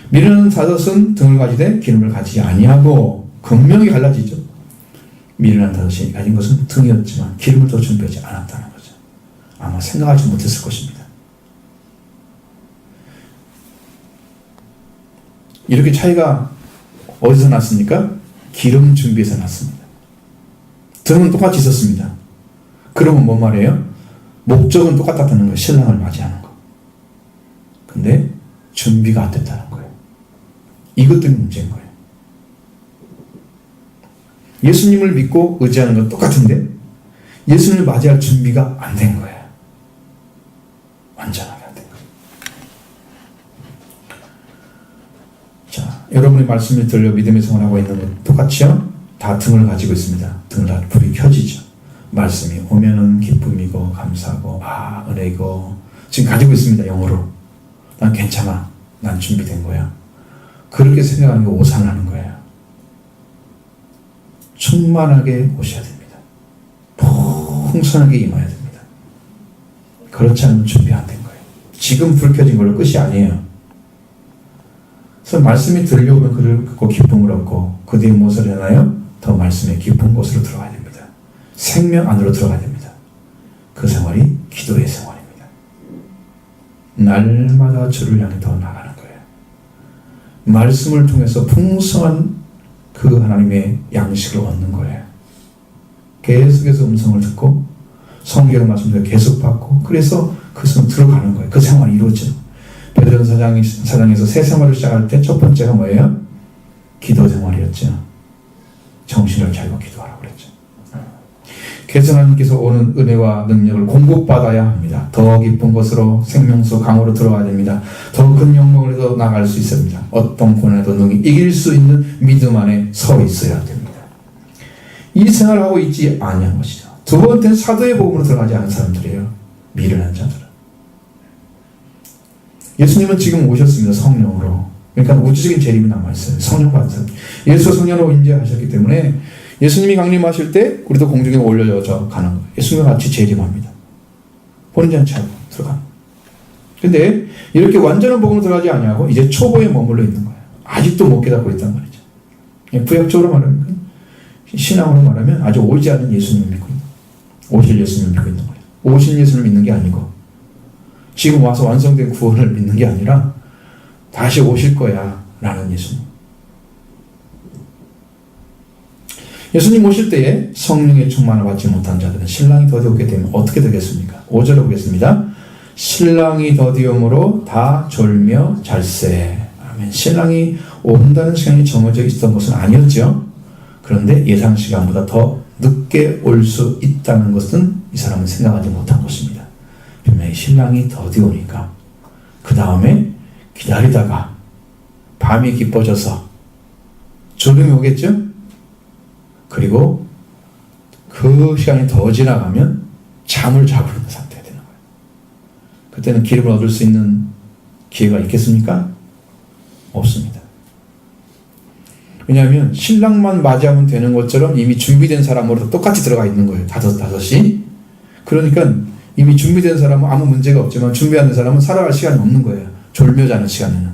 미르는 다섯은 등을 가지되 기름을 가지지 아니하고 극명히 갈라지죠. 미르는 다섯이 가진 것은 등이었지만 기름을 더 준비하지 않았다는 거죠. 아마 생각하지 못했을 것입니다. 이렇게 차이가 어디서 났습니까? 기름 준비에서 났습니다. 등은 똑같이 있었습니다. 그러면 뭔 말이에요? 목적은 똑같았다는 거예요. 신랑을 맞이하는 거. 근데 준비가 안 됐다는 거예요. 이것들이 문제인 거예요. 예수님을 믿고 의지하는 건 똑같은데 예수님을 맞이할 준비가 안 된 거예요. 완전하게 안 된 거예요. 자, 여러분의 말씀을 들려 믿음의 생활하고 있는 건 똑같이요? 다 등을 가지고 있습니다. 등을 다 불이 켜지죠. 말씀이 오면은 기쁨이고 감사하고 은혜이고 지금 가지고 있습니다. 영어로. 난 괜찮아. 난 준비된 거야. 그렇게 생각하는 게 오산하는 거예요. 충만하게 오셔야 됩니다. 풍성하게 임해야 됩니다. 그렇지 않으면 준비 안 된 거예요. 지금 불 켜진 걸로 끝이 아니에요. 그래서 말씀이 들려오면 그를 듣고 기쁨을 얻고 그 뒤에 무엇을 하나요? 더 말씀의 깊은 곳으로 들어가야 됩니다. 생명 안으로 들어가야 됩니다. 그 생활이 기도의 생활입니다. 날마다 주를 향해 더 나가는 거예요. 말씀을 통해서 풍성한 그 하나님의 양식을 얻는 거예요. 계속해서 음성을 듣고 성경 말씀대로 계속 받고 그래서 그 성을 들어가는 거예요. 그 생활이 이루어져. 베드로 사장에서 새 생활을 시작할 때 첫 번째가 뭐예요? 기도 생활이었죠. 정신을 차리고 기도하라고 그랬죠. 그래서 하나님께서 오는 은혜와 능력을 공급받아야 합니다. 더 깊은 곳으로 생명수 강으로 들어가야 됩니다. 더 큰 영광으로 나갈 수 있습니다. 어떤 고난에도 능히 이길 수 있는 믿음 안에 서 있어야 됩니다. 이 생활을 하고 있지 아니한 것이죠. 두 번째는 사도의 복음으로 들어가지 않은 사람들이에요. 미련한 자들은. 예수님은 지금 오셨습니다. 성령으로. 그러니까 우주적인 재림이 남아있어요. 성령 받은 사람. 예수가 성령으로 인재하셨기 때문에 예수님이 강림하실 때 우리도 공중에 올려져 가는 거예요. 예수님과 같이 재림합니다. 혼잔치 하고 들어가는 거예요. 근데 이렇게 완전한 복음으로 들어가지 아니하고 이제 초보에 머물러 있는 거예요. 아직도 못 깨닫고 있단 말이죠. 구약적으로 말하면 신앙으로 말하면 아주 오지 않은 예수님을 믿고 있는 거예요. 오실 예수님을 믿고 있는 거예요. 오신 예수님을 믿는 게 아니고 지금 와서 완성된 구원을 믿는 게 아니라 다시 오실 거야 라는 예수님. 예수님 오실 때에 성령의 충만을 받지 못한 자들은 신랑이 더디었게 되면 어떻게 되겠습니까? 5절에 보겠습니다. 신랑이 더디움으로 다 졸며 잘세. 아멘. 신랑이 온다는 시간이 정해져 있었던 것은 아니었죠. 그런데 예상 시간보다 더 늦게 올 수 있다는 것은 이 사람은 생각하지 못한 것입니다. 분명히 신랑이 더디오니까 그 다음에 기다리다가 밤이 깊어져서 졸음이 오겠죠? 그리고 그 시간이 더 지나가면 잠을 자버리는 상태가 되는 거예요. 그때는 기름을 얻을 수 있는 기회가 있겠습니까? 없습니다. 왜냐하면 신랑만 맞이하면 되는 것처럼 이미 준비된 사람으로 똑같이 들어가 있는 거예요. 다섯이. 그러니까 이미 준비된 사람은 아무 문제가 없지만 준비 안 된 사람은 살아갈 시간이 없는 거예요. 졸며 자는 시간에는.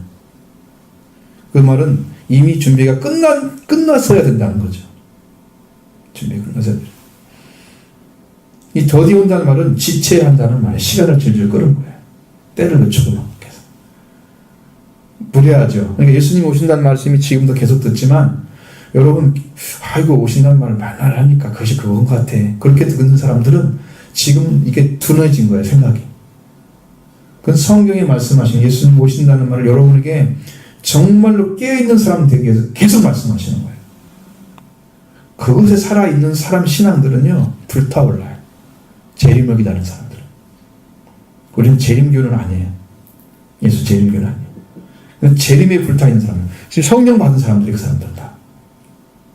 그 말은 이미 준비가 끝났어야 된다는 거죠. 준비가 끝났어야 돼요. 이 더디 온다는 말은 지체한다는 말이에요. 시간을 질질 끄는 거예요. 때를 늦추고 막 계속. 무례하죠. 그러니까 예수님 오신다는 말씀이 지금도 계속 듣지만 여러분 아이고 오신다는 말을 맨날 하니까 그것이 그건 것 같아. 그렇게 듣는 사람들은 지금 이게 둔해진 거예요. 생각이. 그건 성경에 말씀하신 예수님 오신다는 말을 여러분에게 정말로 깨어있는 사람 되기 위해서 계속 말씀하시는 거예요. 그것에 살아있는 사람 신앙들은요 불타올라요. 재림을 기다리는 사람들은. 우리는 재림교는 아니에요. 예수 재림교는 아니에요. 재림에 불타있는 사람들. 지금 성령 받은 사람들이 그 사람들 다.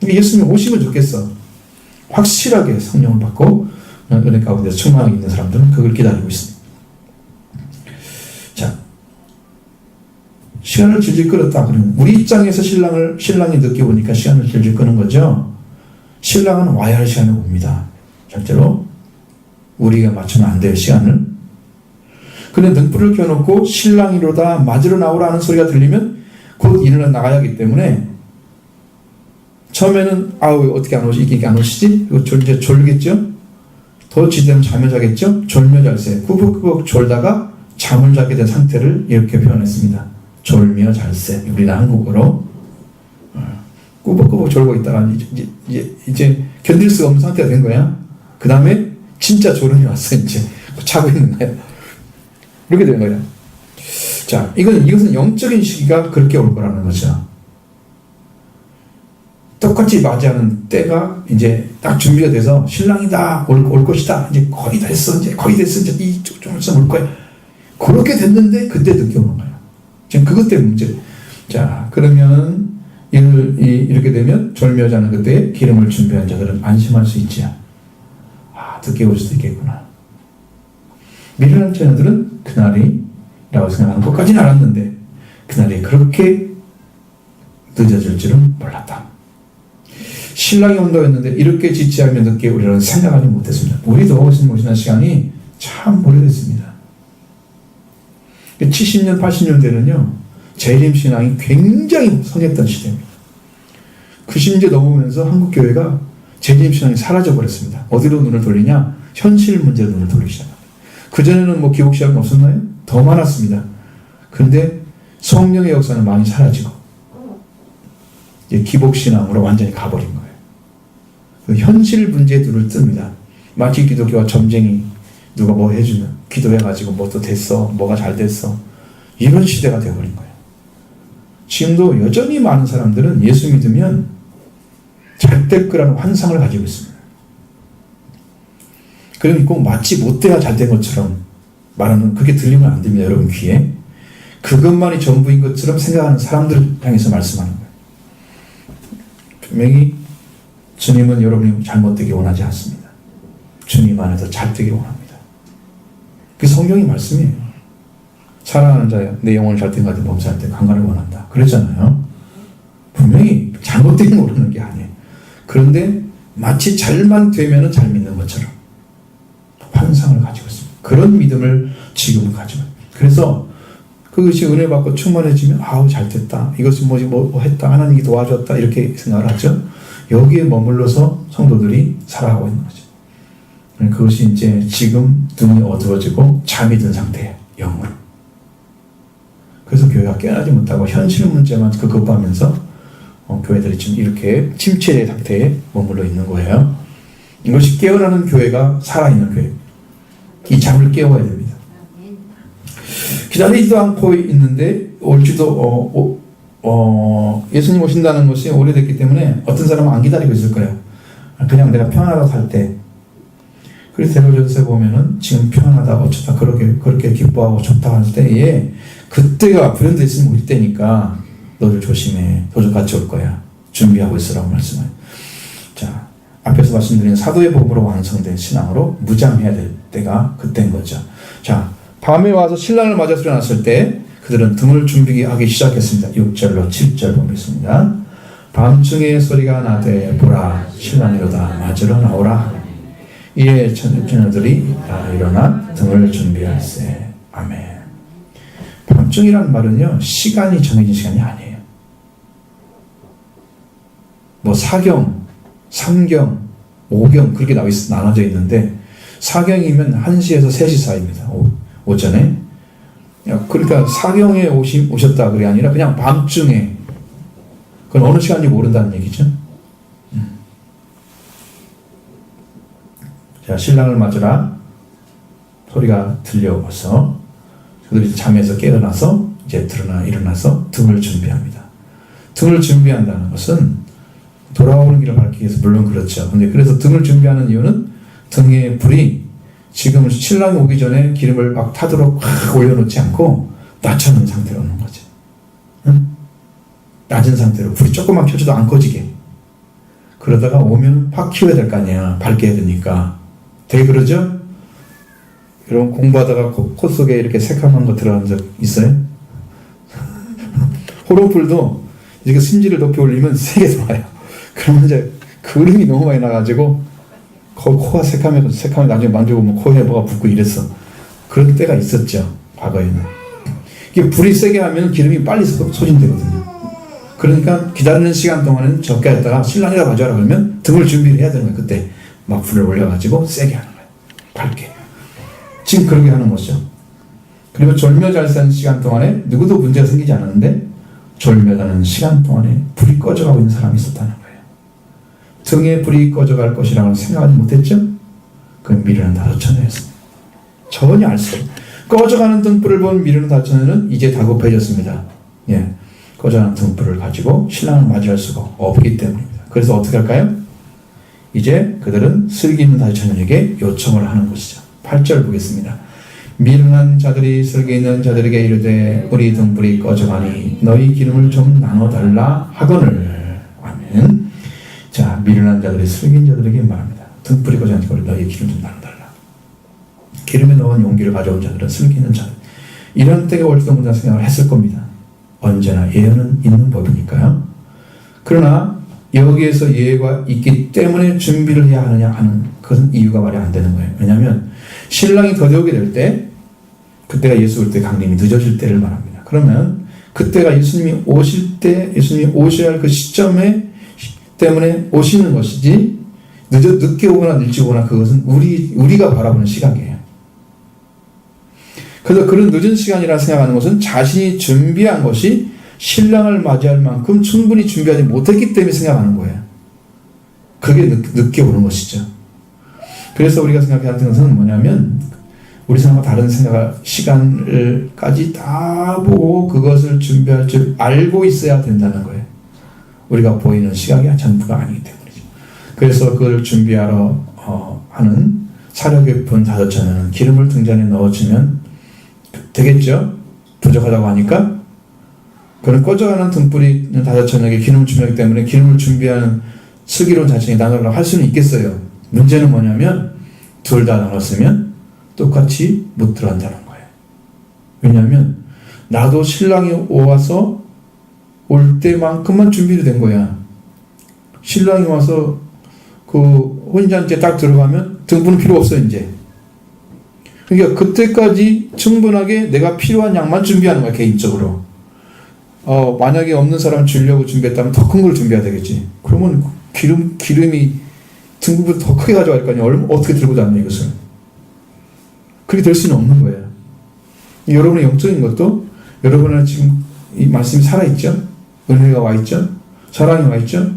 예수님 오시면 좋겠어. 확실하게 성령을 받고 은혜 가운데서 충만하게 있는 사람들은 그걸 기다리고 있습니다. 자, 시간을 질질 끌었다. 그러면 우리 입장에서 신랑이 늦게 오니까 시간을 질질 끄는 거죠. 신랑은 와야 할 시간에 옵니다. 절대로 우리가 맞추면 안 돼요. 시간을. 근데 등불을 켜놓고 신랑이로다 맞으러 나오라는 소리가 들리면 곧 일어나 나가야 하기 때문에 처음에는 아우 어떻게 안 오지? 이게 안 오시지? 그리고 이제 졸겠죠? 더 지되면 잠을 자겠죠? 졸며 잘세. 꾸벅꾸벅 졸다가 잠을 자게 된 상태를 이렇게 표현했습니다. 졸며 잘세. 우리는 한국어로 꾸벅꾸벅 졸고 있다가 이제 견딜 수가 없는 상태가 된 거야. 그 다음에 진짜 졸음이 왔어. 이제 자고 있는 거야. 이렇게 된 거야. 자, 이것은 영적인 시기가 그렇게 올 거라는 거죠. 똑같이 맞이하는 때가 이제 딱 준비가 돼서 신랑이다 올 것이다 이제 거의 다 했어 이제 좀 있으면 올 거야. 그렇게 됐는데 그때 늦게 오는 거야. 지금 그것 때문에 문제. 자, 그러면 이렇게 되면 졸며 자는 그때 기름을 준비한 자들은 안심할 수 있지. 아, 늦게 올 수도 있겠구나. 미련한 자녀들은 그날이라고 생각하는 것까지는 알았는데 그날이 그렇게 늦어질 줄은 몰랐다. 신랑이 온다고 했는데 이렇게 지체하면 늦게 오리라는 생각하지 못했습니다. 우리도 오시는 시간이 참 오래됐습니다. 70년, 80년대는요 재림신앙이 굉장히 성했던 시대입니다. 그 심지어 넘으면서 한국교회가 재림신앙이 사라져버렸습니다. 어디로 눈을 돌리냐? 현실 문제로 눈을 돌리기 시작합니다. 그전에는 뭐 기복신앙이 없었나요? 더 많았습니다. 그런데 성령의 역사는 많이 사라지고 기복신앙으로 완전히 가버린 거예요. 현실 문제에 눈을 뜹니다. 마치 기독교와 점쟁이 누가 뭐 해주면 기도해가지고 뭐 또 됐어 뭐가 잘 됐어 이런 시대가 되어버린 거예요. 지금도 여전히 많은 사람들은 예수 믿으면 잘 될 거라는 환상을 가지고 있습니다. 그러면 꼭 마치 못돼야 잘 된 것처럼 말하는, 그게 들리면 안 됩니다. 여러분 귀에. 그것만이 전부인 것처럼 생각하는 사람들 향해서 말씀하는 거예요. 분명히 주님은 여러분이 잘못되게 원하지 않습니다. 주님 안에서 잘 되게 원합니다. 그게 성경의 말씀이에요. 사랑하는 자여, 내 영혼을 잘 된 가운데 범사할 때 강간을 원한다. 그랬잖아요. 분명히 잘못되게 모르는 게 아니에요. 그런데 마치 잘만 되면 잘 믿는 것처럼 환상을 가지고 있습니다. 그런 믿음을 지금 가지고 있습니다. 그래서 그것이 은혜 받고 충만해지면 아우 잘됐다. 이것이 뭐 했다. 하나님이 도와줬다. 이렇게 생각을 하죠. 여기에 머물러서 성도들이 살아가고 있는 거죠. 그것이 이제 지금 눈이 어두워지고 잠이 든 상태예요. 영으로. 그래서 교회가 깨어나지 못하고 현실 문제만 급급하면서 교회들이 지금 이렇게 침체 상태에 머물러 있는 거예요. 이것이 깨어나는 교회가 살아있는 교회. 이 잠을 깨워야 됩니다. 기다리지도 않고 있는데 올지도 예수님 오신다는 것이 오래됐기 때문에 어떤 사람은 안 기다리고 있을 거예요. 그냥 내가 평안하다고 살 때. 그래서 데려줘서 보면은 지금 평안하다 어쩌다 그렇게 기뻐하고 좋다 할 때에 그때가 불현듯 있으면 올 때니까 너를 조심해. 도적같이 올 거야. 준비하고 있으라고 말씀해요. 자, 앞에서 말씀드린 사도의 복음으로 완성된 신앙으로 무장해야 될 때가 그때인 거죠. 자, 밤에 와서 신랑을 맞아 일어났을 때 그들은 등을 준비하기 시작했습니다. 6절로 7절 보겠습니다. 밤중에 소리가 나되 보라 신랑이로다 맞으러 나오라. 이에 처녀들이 다 일어나 등을 준비할세. 아멘. 밤중이라는 말은요, 시간이 정해진 시간이 아니에요. 뭐 사경, 삼경, 오경 그렇게 나눠져 있는데 사경이면 1시에서 3시 사이입니다. 오전에. 그러니까 사경에 오셨다 그게 아니라 그냥 밤중에. 그건 어느 시간인지 모른다는 얘기죠. 자, 신랑을 맞으라 소리가 들려와서 그들이 잠에서 깨어나서 이제 일어나서 등을 준비합니다. 등을 준비한다는 것은 돌아오는 길을 밝히기 위해서 물론 그렇죠. 근데 그래서 등을 준비하는 이유는 등의 불이 지금 신랑이 오기 전에 기름을 막 타도록 확 올려놓지 않고 낮춰놓은 상태로 오는 거죠. 응? 낮은 상태로 불이 조금만 켜져도 안 꺼지게. 그러다가 오면 확 키워야 될 거 아니야. 밝게 해야 되니까. 되게 그러죠? 여러분 공부하다가 코 속에 이렇게 새카만 거 들어간 적 있어요? 호롱불도 이렇게 심지를 높이 올리면 세게 들어와요. 그러면 이제 그림이 너무 많이 나가지고 코가 새카매고 나중에 만져보면 코에 뭐가 붓고 이랬어. 그런 때가 있었죠. 과거에는. 이게 불이 세게 하면 기름이 빨리 소진되거든요. 그러니까 기다리는 시간 동안은 적게 했다가 신랑이라 가져와라 그러면 등을 준비를 해야 되는 거예요. 그때 막 불을 올려가지고 세게 하는 거예요. 밝게. 지금 그렇게 하는 거죠. 그리고 졸며 잘 사는 시간 동안에 누구도 문제가 생기지 않았는데 졸며가는 시간 동안에 불이 꺼져가고 있는 사람이 있었다는 거예요. 등에 불이 꺼져갈 것이라고 생각하지 못했죠? 그건 미르는 5처녀였습니다. 전혀 알 수 없어요. 꺼져가는 등불을 본 미르는 5처녀는 이제 다급해졌습니다. 예, 꺼져가는 등불을 가지고 신랑을 맞이할 수가 없기 때문입니다. 그래서 어떻게 할까요? 이제 그들은 슬기 있는 5처녀에게 요청을 하는 것이죠. 8절 보겠습니다. 미련한 자들이 슬기 있는 자들에게 이르되 우리 등불이 꺼져가니 너희 기름을 좀 나눠달라 하거늘. 아멘. 자, 미련한 자들이 슬기 있는 자들에게 말합니다. 등불이 꺼져가니까 너희 기름 좀 나눠달라. 기름에 넣은 용기를 가져온 자들은 슬기 있는 자들. 이런 때가 올지도 모른다는 생각을 했을 겁니다. 언제나 예언은 있는 법이니까요. 그러나 여기에서 예외가 있기 때문에 준비를 해야 하느냐 하는 그것은 이유가 말이 안 되는 거예요. 왜냐하면 신랑이 거두게 될 때 그때가 예수 올 때 강림이 늦어질 때를 말합니다. 그러면 그때가 예수님이 오실 때 예수님이 오셔야 할 그 시점에 때문에 오시는 것이지 늦게 오거나 일찍 오거나 그것은 우리가 바라보는 시각이에요. 그래서 그런 늦은 시간이라 생각하는 것은 자신이 준비한 것이 신랑을 맞이할 만큼 충분히 준비하지 못했기 때문에 생각하는 거예요. 그게 늦게 오는 것이죠. 그래서 우리가 생각하는 것은 뭐냐면 우리 생각과 다른 시간을까지 다 보고 그것을 준비할 줄 알고 있어야 된다는 거예요. 우리가 보이는 시각이 전부가 아니기 때문이죠. 그래서 그걸 준비하러 하는 사력의 분 5천은 기름을 등잔에 넣어주면 되겠죠? 부족하다고 하니까. 그런 꺼져가는 등불이 5천에게 기름을 준비하기 때문에 기름을 준비하는 슬기로운 자신이 나누려고 할 수는 있겠어요. 문제는 뭐냐면 둘 다 나눴으면 똑같이 못 들어간다는 거예요. 왜냐하면 나도 신랑이 와서 올 때만큼만 준비를 된 거야. 신랑이 와서 그 혼인잔치에 딱 들어가면 등불은 필요 없어 이제. 그러니까 그때까지 충분하게 내가 필요한 양만 준비하는 거야 개인적으로. 만약에 없는 사람 주려고 준비했다면 더 큰 걸 준비해야 되겠지. 그러면 기름이 등불보다 더 크게 가져갈 거 아니야. 어떻게 들고 다녀 이것을. 그렇게 될 수는 없는 거예요. 여러분의 영적인 것도 여러분은 지금 이 말씀이 살아있죠. 은혜가 와있죠. 사랑이 와있죠.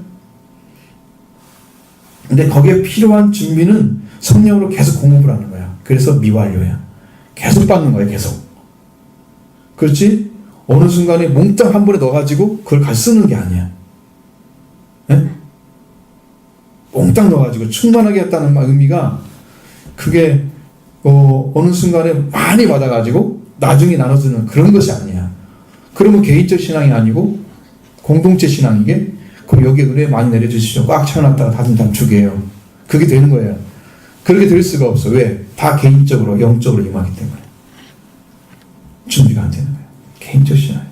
근데 거기에 필요한 준비는 성령으로 계속 공급을 하는 거야. 그래서 미완료야. 계속 받는 거야. 계속. 그렇지? 어느 순간에 몽땅 한 번에 넣어가지고 그걸 같이 쓰는 게 아니야. 네? 몽땅 넣어가지고 충만하게 했다는 의미가 그게 어느 순간에 많이 받아가지고 나중에 나눠주는 그런 것이 아니야. 그러면 개인적 신앙이 아니고 공동체 신앙이게 그럼 여기에 은혜 많이 내려주시죠. 꽉 채워놨다가 다듬 주게요. 그게 되는 거예요. 그렇게 될 수가 없어. 왜? 다 개인적으로 영적으로 임하기 때문에 준비가 안 되는 거예요. 개인적 신앙.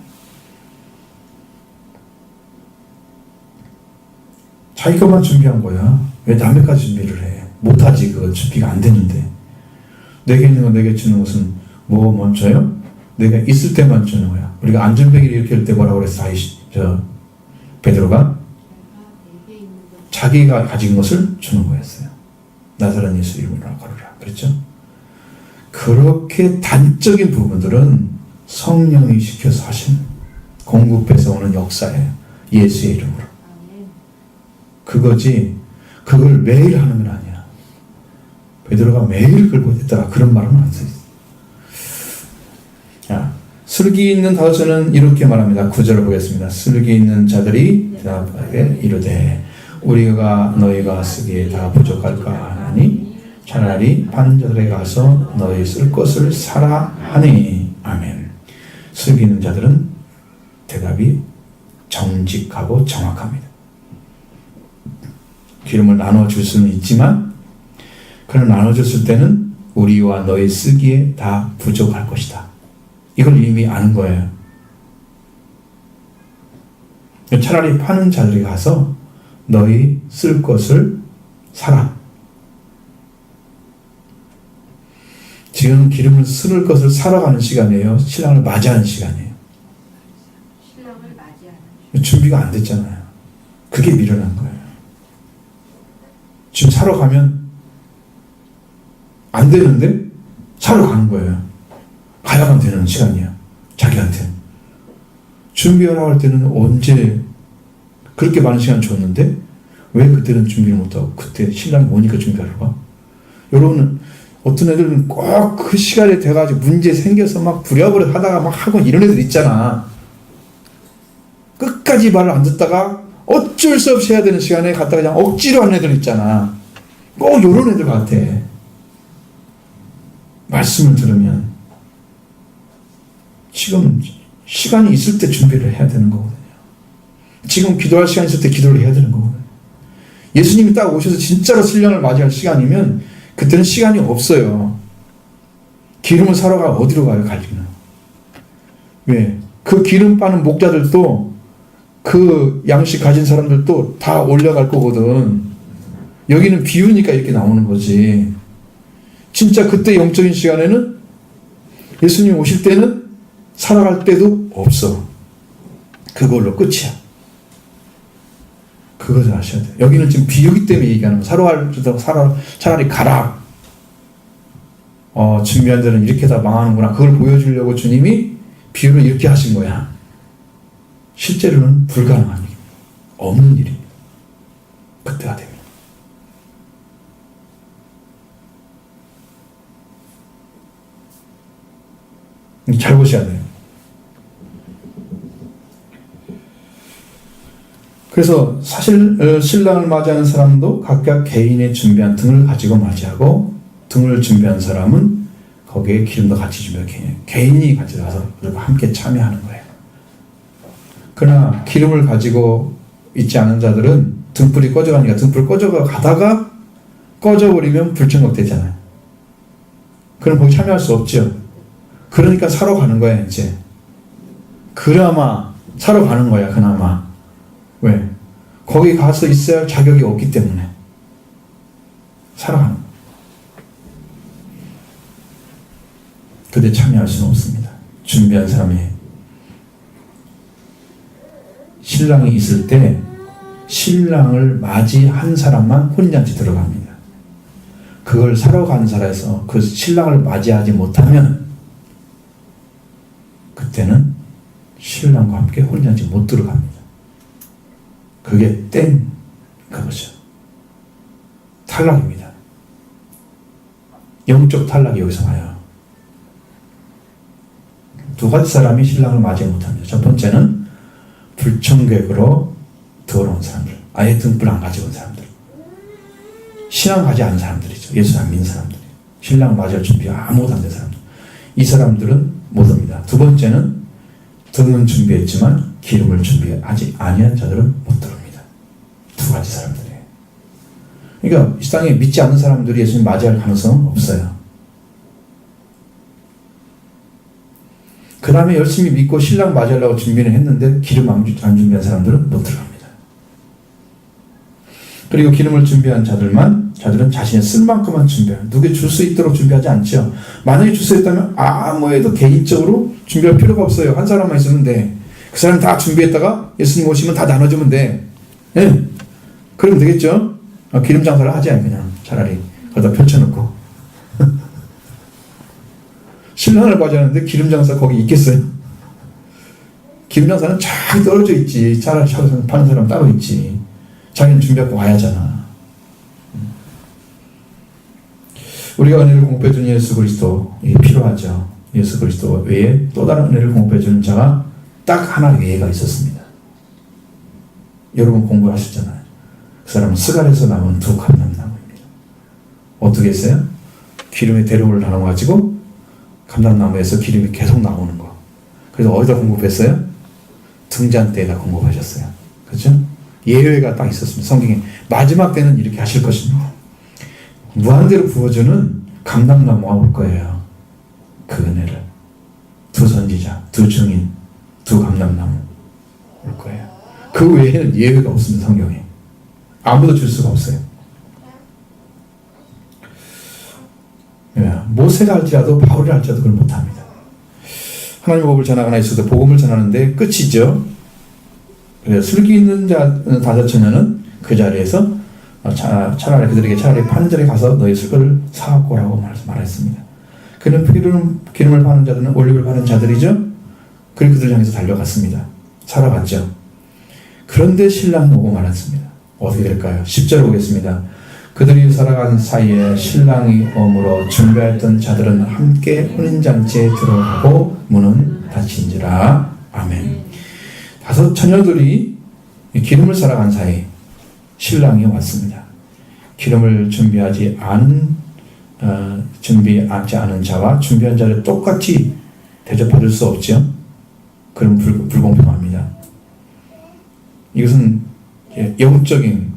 자기 것만 준비한 거야. 왜 남의 까지 준비를 해? 못하지. 그거 준비가 안 되는데. 내게 있는 거 내게 주는 것은 뭐 먼저요? 내가 있을 때만 주는 거야. 우리가 안전뱅이를 이렇게 할 때 뭐라고 그랬어? 베드로가 자기가 가진 것을 주는 거였어요. 나사렛 예수 이름으로 걸으라. 그랬죠? 그렇게 단적인 부분들은 성령이 시켜서 하신 공급해서 오는 역사예요. 예수의 이름으로. 그거지 그걸 매일 하는 건 아니야. 베드로가 매일 끌고 있다가 그런 말은 안 써 있어. 슬기 있는 5천은 이렇게 말합니다. 9절을 보겠습니다. 슬기 있는 자들이 대답하게 이르되 우리가 너희가 쓰기에 다 부족할까 하니 차라리 파는 자들에게 가서 너희 쓸 것을 사라 하니. 아멘. 슬기 있는 자들은 대답이 정직하고 정확합니다. 기름을 나눠줄 수는 있지만 그를 나눠줬을 때는 우리와 너희 쓰기에 다 부족할 것이다. 이걸 이미 아는 거예요. 차라리 파는 자들이 가서 너희 쓸 것을 사라. 지금 기름을 쓸 것을 사러 가는 시간이에요. 신랑을 맞이하는 시간이에요. 신랑을 맞이하는 준비가 안 됐잖아요. 그게 미련한 거예요. 지금 사러 가면 안 되는데 사러 가는 거예요. 가야만 되는 시간이야. 자기한테. 준비하라고 할 때는 언제 그렇게 많은 시간 줬는데 왜 그때는 준비를 못하고 그때 신랑이 오니까 준비하러 가? 여러분은 어떤 애들은 꼭 그 시간에 돼가지고 문제 생겨서 막 부랴부랴 하다가 막 하고 이런 애들 있잖아. 끝까지 말을 안 듣다가 어쩔 수 없이 해야 되는 시간에 갔다가 그냥 억지로 하는 애들 있잖아. 꼭 이런 애들 같아. 말씀을 들으면 지금 시간이 있을 때 준비를 해야 되는 거거든요. 지금 기도할 시간이 있을 때 기도를 해야 되는 거거든요. 예수님이 딱 오셔서 진짜로 신령을 맞이할 시간이면 그때는 시간이 없어요. 기름을 사러 가 어디로 가요? 갈리는. 왜? 그 기름 빠는 목자들도 그 양식 가진 사람들도 다 올라갈 거거든. 여기는 비유니까 이렇게 나오는 거지. 진짜 그때 영적인 시간에는 예수님 오실 때는 살아갈 때도 없어. 그걸로 끝이야. 그것을 아셔야 돼. 여기는 지금 비유기 때문에 얘기하는 거야. 차라리 가라. 준비한 데는 이렇게 다 망하는구나. 그걸 보여주려고 주님이 비유를 이렇게 하신 거야. 실제로는 불가능한 일입니다. 없는 일입니다. 그때가 됩니다. 잘 보셔야 돼요. 그래서 사실 신랑을 맞이하는 사람도 각각 개인의 준비한 등을 가지고 맞이하고 등을 준비한 사람은 거기에 기름도 같이 준비해요. 개인이 같이 가서 그리고 함께 참여하는 거예요. 그러나 기름을 가지고 있지 않은 자들은 등불이 꺼져가니까 등불 꺼져가다가 꺼져버리면 불천국 되잖아요. 그럼 거기 참여할 수 없죠. 그러니까 사러 가는 거야 이제. 그나마 사러 가는 거야 그나마. 왜? 거기 가서 있어야 할 자격이 없기 때문에 사러 가는 거야. 그때 참여할 수는 없습니다. 준비한 사람이 신랑이 있을 때 신랑을 맞이한 사람만 혼인잔치 들어갑니다. 그걸 사러 간 사람에서 그 신랑을 맞이하지 못하면 그때는 신랑과 함께 혼인잔치 못 들어갑니다. 그게 땡 그거죠. 탈락입니다. 영적 탈락이 여기서 와요. 두 가지 사람이 신랑을 맞이 못합니다. 첫 번째는 불청객으로 더러운 사람들, 아예 등불 안 가지고 온 사람들, 신앙 가지 않은 사람들이죠. 예수 안 믿는 사람들, 신랑 맞이할 준비 아무것도 안 된 사람들. 이 사람들은 못 옵니다. 두 번째는 등은 준비했지만 기름을 준비하지 아니한 자들은 못 들어옵니다. 두 가지 사람들이에요. 그러니까 이 땅에 믿지 않는 사람들이 예수님 맞이할 가능성은 없어요. 그 다음에 열심히 믿고 신랑 맞이하려고 준비를 했는데 기름 안 준비한 사람들은 못 들어갑니다. 그리고 기름을 준비한 자들은 자신의 쓸 만큼만 준비해요. 누구에 줄 수 있도록 준비하지 않죠. 만약에 줄 수 있다면 아무에도 개인적으로 준비할 필요가 없어요. 한 사람만 있으면 돼. 그 사람 다 준비했다가 예수님 오시면 다 나눠주면 돼. 네? 그러면 되겠죠. 기름 장사를 하지 그냥 차라리 거기다 펼쳐놓고 신랑을 맞이하는데 기름 장사 거기 있겠어요? 기름 장사는 쫙 떨어져 있지. 차라리 파는 사람 따로 있지. 자기는 준비하고 와야 하잖아. 우리가 은혜를 공급해주는 예수 그리스도 이게 필요하죠. 예수 그리스도 외에 또 다른 은혜를 공급해주는 자가 딱 하나 외에가 있었습니다. 여러분 공부하셨잖아요. 그 사람은 스갈에서 나온 두 감람나무입니다. 어떻게 했어요? 기름의 대로를 나눠가지고 감람나무에서 기름이 계속 나오는 거. 그래서 어디다 공급했어요? 등잔대에다 공급하셨어요. 그렇죠? 예외가 딱 있었습니다. 성경에 마지막 때는 이렇게 하실 것입니다. 무한대로 부어주는 감람나무가 올 거예요. 그 은혜를. 두 선지자, 두 증인, 두 감람나무 올 거예요. 그 외에는 예외가 없습니다. 성경에. 아무도 줄 수가 없어요. 모세가 할지라도 바울이 할지라도 그걸 못합니다. 하나님의 법을 전하거나 있어도 복음을 전하는데 끝이죠. 슬기 있는 자 다섯 처녀는 그 자리에서 차라리 그들에게 차라리 파는 자리에 가서 너희 슬거를 사갖고 오라고 말했습니다. 그는 기름을 파는 자들은 올리브를 파는 자들이죠. 그리고 그들 향해서 달려갔습니다. 살아갔죠. 그런데 신랑은 오고 말았습니다. 어떻게 될까요? 10절 보겠습니다. 그들이 살아간 사이에 신랑이 오므로 준비했던 자들은 함께 혼인잔치에 들어가고 문은 닫힌지라. 아멘. 다섯 처녀들이 기름을 살아간 사이 신랑이 왔습니다. 기름을 준비하지 않은 자와 준비한 자를 똑같이 대접받을 수 없죠. 그럼 불공평합니다. 이것은 영적인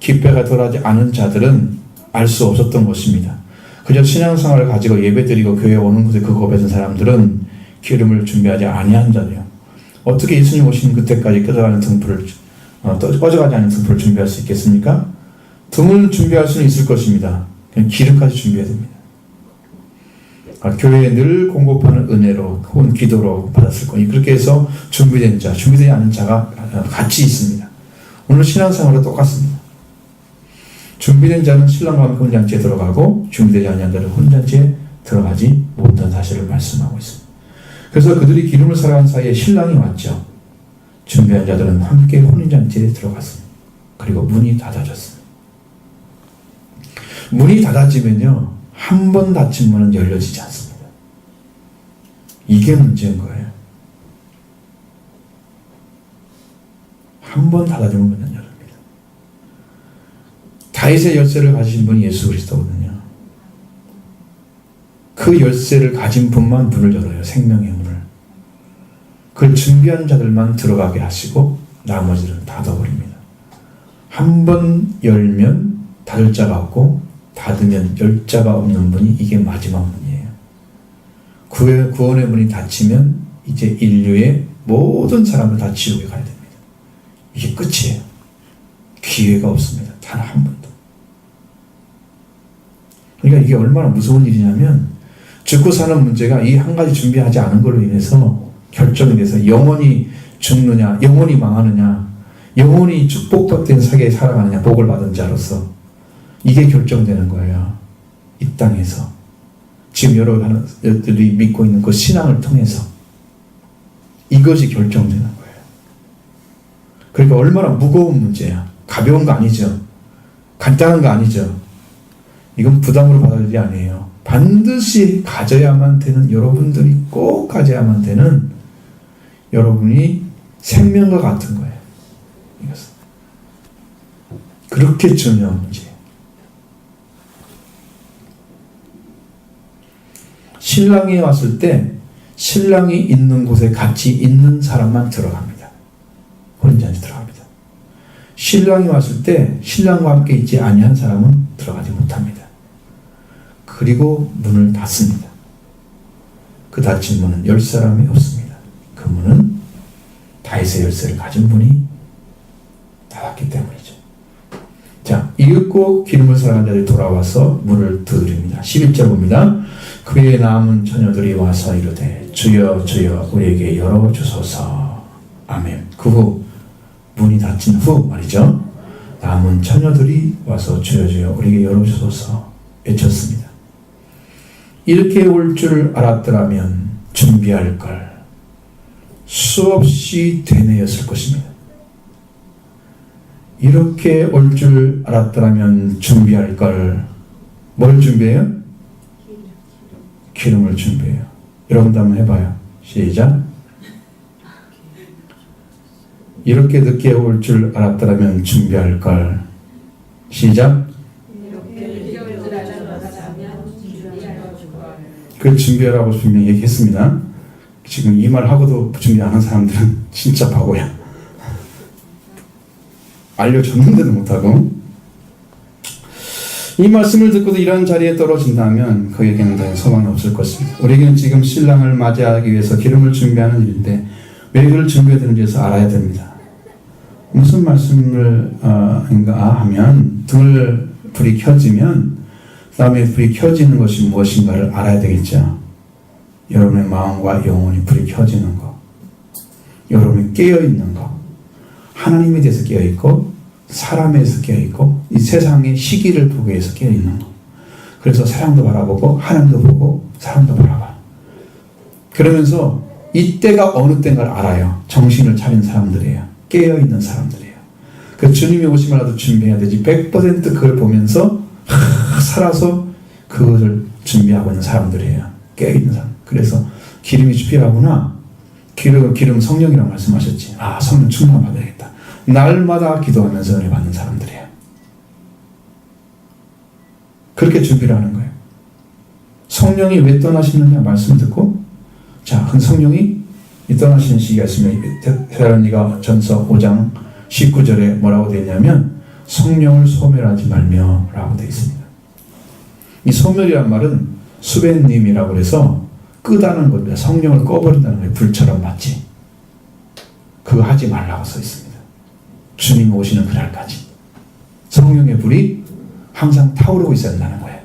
기회가 덜하지 않은 자들은 알 수 없었던 것입니다. 그저 신앙생활을 가지고 예배드리고 교회에 오는 것에 그 고백한 사람들은 기름을 준비하지 아니한 자들이요. 어떻게 예수님 오시는 그때까지 꺼져가지 않은 등불을 준비할 수 있겠습니까? 등을 준비할 수는 있을 것입니다. 그냥 기름까지 준비해야 됩니다. 교회에 늘 공급하는 은혜로 혹은 기도로 받았을 거니 그렇게 해서 준비된 자, 준비되지 않은 자가 같이 있습니다. 오늘 신앙생활도 똑같습니다. 준비된 자는 신랑과 함께 혼인잔치에 들어가고 준비되지 않은 자는 혼인잔치에 들어가지 못한 사실을 말씀하고 있습니다. 그래서 그들이 기름을 살아간 사이에 신랑이 왔죠. 준비한 자들은 함께 혼인잔치에 들어갔습니다. 그리고 문이 닫아졌습니다. 문이 닫아지면요, 한 번 닫힌 문은 열려지지 않습니다. 이게 문제인 거예요. 한 번 닫아지면 문은 열립니다. 다윗의 열쇠를 가지신 분이 예수 그리스도거든요. 그 열쇠를 가진 분만 문을 열어요. 생명의 문을. 그걸 준비한 자들만 들어가게 하시고 나머지는 닫아버립니다. 한 번 열면 닫을 자가 없고 닫으면 열 자가 없는 문이 이게 마지막 문이에요. 구원의 문이 닫히면 이제 인류의 모든 사람을 다 지옥에 가야 됩니다. 이게 끝이에요. 기회가 없습니다. 단 한 번도. 그러니까 이게 얼마나 무서운 일이냐면 죽고 사는 문제가 이 한 가지 준비하지 않은 걸로 인해서 결정이 돼서 영원히 죽느냐, 영원히 망하느냐, 영원히 축복받은 세계에 살아가느냐, 복을 받은 자로서 이게 결정되는 거예요. 이 땅에서. 지금 여러분들이 믿고 있는 그 신앙을 통해서 이것이 결정되는 거예요. 그러니까 얼마나 무거운 문제야. 가벼운 거 아니죠. 간단한 거 아니죠. 이건 부담으로 받을 일이 아니에요. 반드시 가져야만 되는, 여러분들이 꼭 가져야만 되는 여러분이 생명과 같은 거예요. 이것은. 그렇게 중요한 문제예요. 신랑이 왔을 때 신랑이 있는 곳에 같이 있는 사람만 들어갑니다. 혼자서 들어갑니다. 신랑이 왔을 때 신랑과 함께 있지 아니한 사람은 들어가지 못합니다. 그리고 문을 닫습니다. 그 닫힌 문은 열 사람이 없습니다. 그 문은 다윗의 열쇠를 가진 분이 닫았기 때문이죠. 자, 읽고 기름을 사랑한 자들이 돌아와서 문을 두드립니다. 11절 봅니다. 그의 남은 처녀들이 와서 이르되 주여 주여 우리에게 열어주소서. 아멘. 그 후 문이 닫힌 후 말이죠. 남은 처녀들이 와서 주여 주여 우리에게 열어주소서 외쳤습니다. 이렇게 올 줄 알았더라면 준비할 걸 수없이 되뇌었을 것입니다. 이렇게 올 줄 알았더라면 준비할 걸 뭘 준비해요? 기름을 준비해요. 여러분도 한번 해봐요. 시작. 이렇게 늦게 올 줄 알았더라면 준비할 걸. 시작. 그 준비하라고 분명히 얘기했습니다. 지금 이 말 하고도 준비 안 한 사람들은 진짜 바보야. 알려줬는데도 못하고. 이 말씀을 듣고도 이런 자리에 떨어진다면 그에게는 더 소망이 없을 것입니다. 우리에게는 지금 신랑을 맞이하기 위해서 기름을 준비하는 일인데 왜 그걸 준비해야 되는지에서 알아야 됩니다. 무슨 말씀을 하면 불이 켜지면 그 다음에 불이 켜지는 것이 무엇인가를 알아야 되겠죠. 여러분의 마음과 영혼이 불이 켜지는 것, 여러분이 깨어있는 것, 하나님에 대해서 깨어있고 사람에 대해서 깨어있고 이 세상의 시기를 보기 위해서 깨어있는 것. 그래서 사람도 바라보고 하나님도 보고 사람도 바라봐. 그러면서 이때가 어느 때인가를 알아요. 정신을 차린 사람들이에요. 깨어있는 사람들이에요. 그 주님이 오시면라도 준비해야 되지. 100% 그걸 보면서 살아서 그것을 준비하고 있는 사람들이에요. 깨어있는 사람. 그래서 기름이 필요하구나. 기름 성령이라고 말씀하셨지. 아, 성령 충만 받아야겠다. 날마다 기도하면서 은혜 받는 사람들이에요. 그렇게 준비를 하는 거예요. 성령이 왜 떠나시느냐 말씀 듣고, 자, 그 성령이 떠나시는 시기가 있으면 데살로니가 전서 5장 19절에 뭐라고 되어 있냐면 성령을 소멸하지 말며 라고 되어 있습니다. 이 소멸이란 말은 수배님이라고 해서 끄다는 겁니다. 성령을 꺼버린다는 거예요. 불처럼 마치. 그거 하지 말라고 써 있습니다. 주님 오시는 그날까지 성령의 불이 항상 타오르고 있어야 한다는 거예요.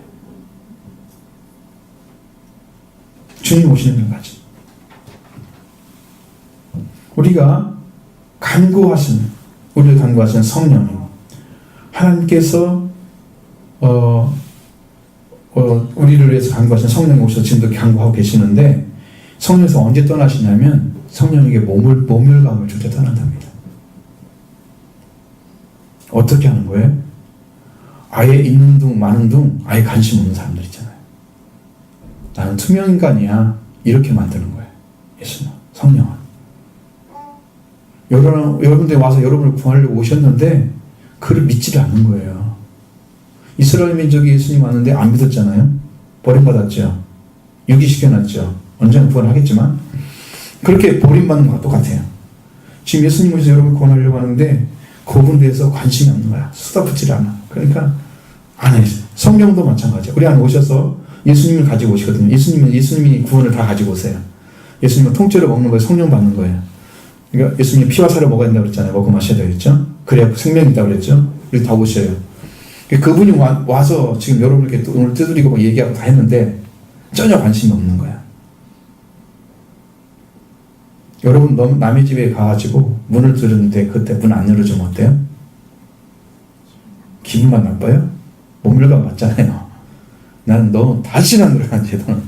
주님 오시는 그날까지 우리가 우리를 간구하시는 성령님, 하나님께서 우리를 위해서 간구하시는 성령이 오셔서 지금도 간구하고 계시는데 성령에서 언제 떠나시냐면 성령에게 모멸감을 줄 때 떠난답니다. 어떻게 하는 거예요? 아예 있는 둥 마는 둥 아예 관심 없는 사람들 있잖아요. 나는 투명인간이야 이렇게 만드는 거예요. 예수는, 성령은. 여러분들이 와서 여러분을 구하려고 오셨는데 그를 믿지를 않는 거예요. 이스라엘 민족이 예수님 왔는데 안 믿었잖아요. 버림받았죠. 유기시켜놨죠. 언젠가 구원하겠지만 그렇게 버림받는 것과 똑같아요. 지금 예수님 오셔서 여러분 구원하려고 하는데 그분에 대해서 관심이 없는 거야. 쏟아붓질 않아. 그러니까 안 해. 성령도 마찬가지야. 우리 안에 오셔서 예수님을 가지고 오시거든요. 예수님이 구원을 다 가지고 오세요. 예수님은 통째로 먹는 거예요. 성령 받는 거예요. 그러니까 예수님 피와 살을 먹어야 된다고 그랬잖아요. 먹고 마셔야 되겠죠. 그래야 생명이 있다고 그랬죠. 우리 다 오셔요. 그분이 와서 지금 여러분에게 오늘 두드리고 막 얘기하고 다 했는데 전혀 관심이 없는 거야. 여러분 너무 남의 집에 가가지고 문을 두드렸는데 그때 문 안 열어주면 어때요? 기분만 나빠요? 모멸감 맞잖아요. 나는 너무 다시 안 들어가는지 너는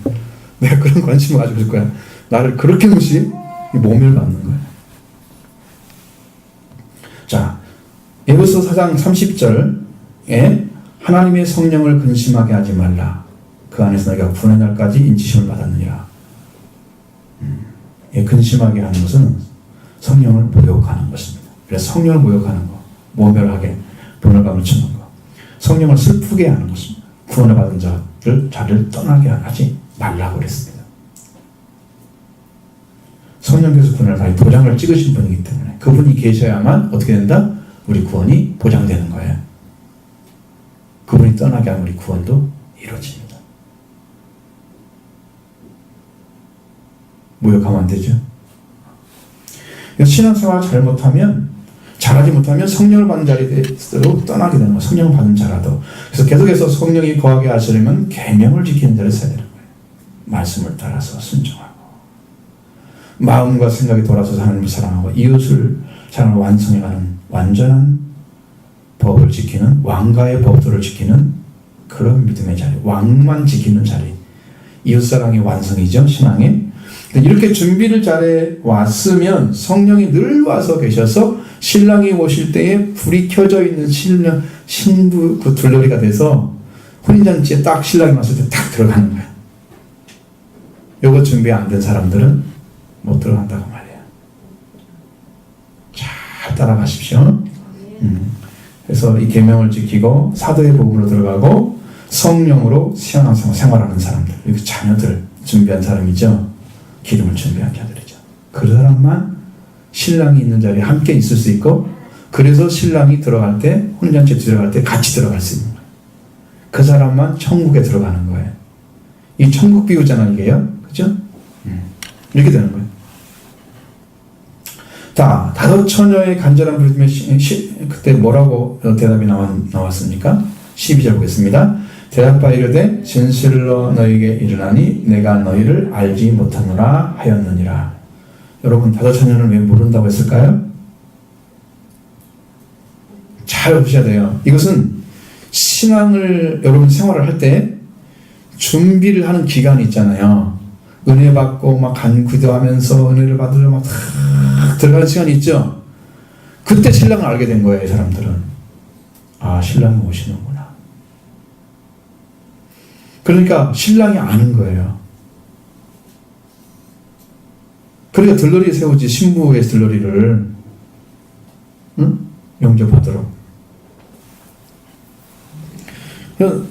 내가 그런 관심을 가지고 있을 거야. 나를 그렇게 무시해? 모멸 받는 거야. 자, 에베소 4장 30절에 하나님의 성령을 근심하게 하지 말라. 그 안에서 너희가 구원의 날까지 인치심을 받았느니라. 근심하게 하는 것은 성령을 모욕하는 것입니다. 그래서 성령을 모욕하는 것, 모멸하게 분열감을 주는 것, 성령을 슬프게 하는 것입니다. 구원을 받은 자를 떠나게 하지 말라고 그랬습니다. 성령께서 구원을 다 도장을 찍으신 분이기 때문에 그분이 계셔야만 어떻게 된다? 우리 구원이 보장되는 거예요. 그분이 떠나게 하면 우리 구원도 이루어집니다. 모욕하면 안 되죠. 신앙생활 잘하지 못하면 성령을 받는 자리로 떠나게 되는 거예요. 성령을 받는 자라도. 그래서 계속해서 성령이 거하게 하시려면 계명을 지키는 자를 써야 되는 거예요. 말씀을 따라서 순종하고 마음과 생각이 돌아서서 하나님을 사랑하고 이웃을 사랑하고 완성해가는 완전한 법을 지키는 왕가의 법도를 지키는 그런 믿음의 자리, 왕만 지키는 자리. 이웃사랑의 완성이죠. 신앙의. 이렇게 준비를 잘해 왔으면 성령이 늘 와서 계셔서 신랑이 오실 때에 불이 켜져 있는 신부 그 둘러리가 돼서 혼인잔치에 딱 신랑이 왔을 때 딱 들어가는 거야. 요거 준비 안 된 사람들은 못 들어간다고 말이에요. 잘 따라가십시오. 그래서 이 계명을 지키고 사도의 복음으로 들어가고 성령으로 신앙생활 생활하는 사람들, 이렇게 자녀들 준비한 사람이죠. 기름을 준비한 자들이죠. 그 사람만 신랑이 있는 자리에 함께 있을 수 있고, 그래서 신랑이 들어갈 때, 혼인잔치에 들어갈 때 같이 들어갈 수 있는 거예요. 그 사람만 천국에 들어가는 거예요. 이 천국 비유잖아, 이게요. 그죠? 이렇게 되는 거예요. 자, 다섯 처녀의 간절한 부르심에 그때 뭐라고 대답이 나왔습니까? 12절 보겠습니다. 대답하여 이르되 진실로 너희에게 이르나니 내가 너희를 알지 못하노라 하였느니라. 여러분, 다섯 처녀는 왜 모른다고 했을까요? 잘 보셔야 돼요. 이것은 신앙을 여러분 생활을 할 때 준비를 하는 기간이 있잖아요. 은혜 받고 막 간구도하면서 은혜를 받으러 막 들어가는 시간이 있죠. 그때 신랑을 알게 된 거예요. 이 사람들은. 아, 신랑이 오시는구나. 그러니까 신랑이 아는 거예요. 그러니까 들러리 세우지, 신부의 들러리를 영접하도록.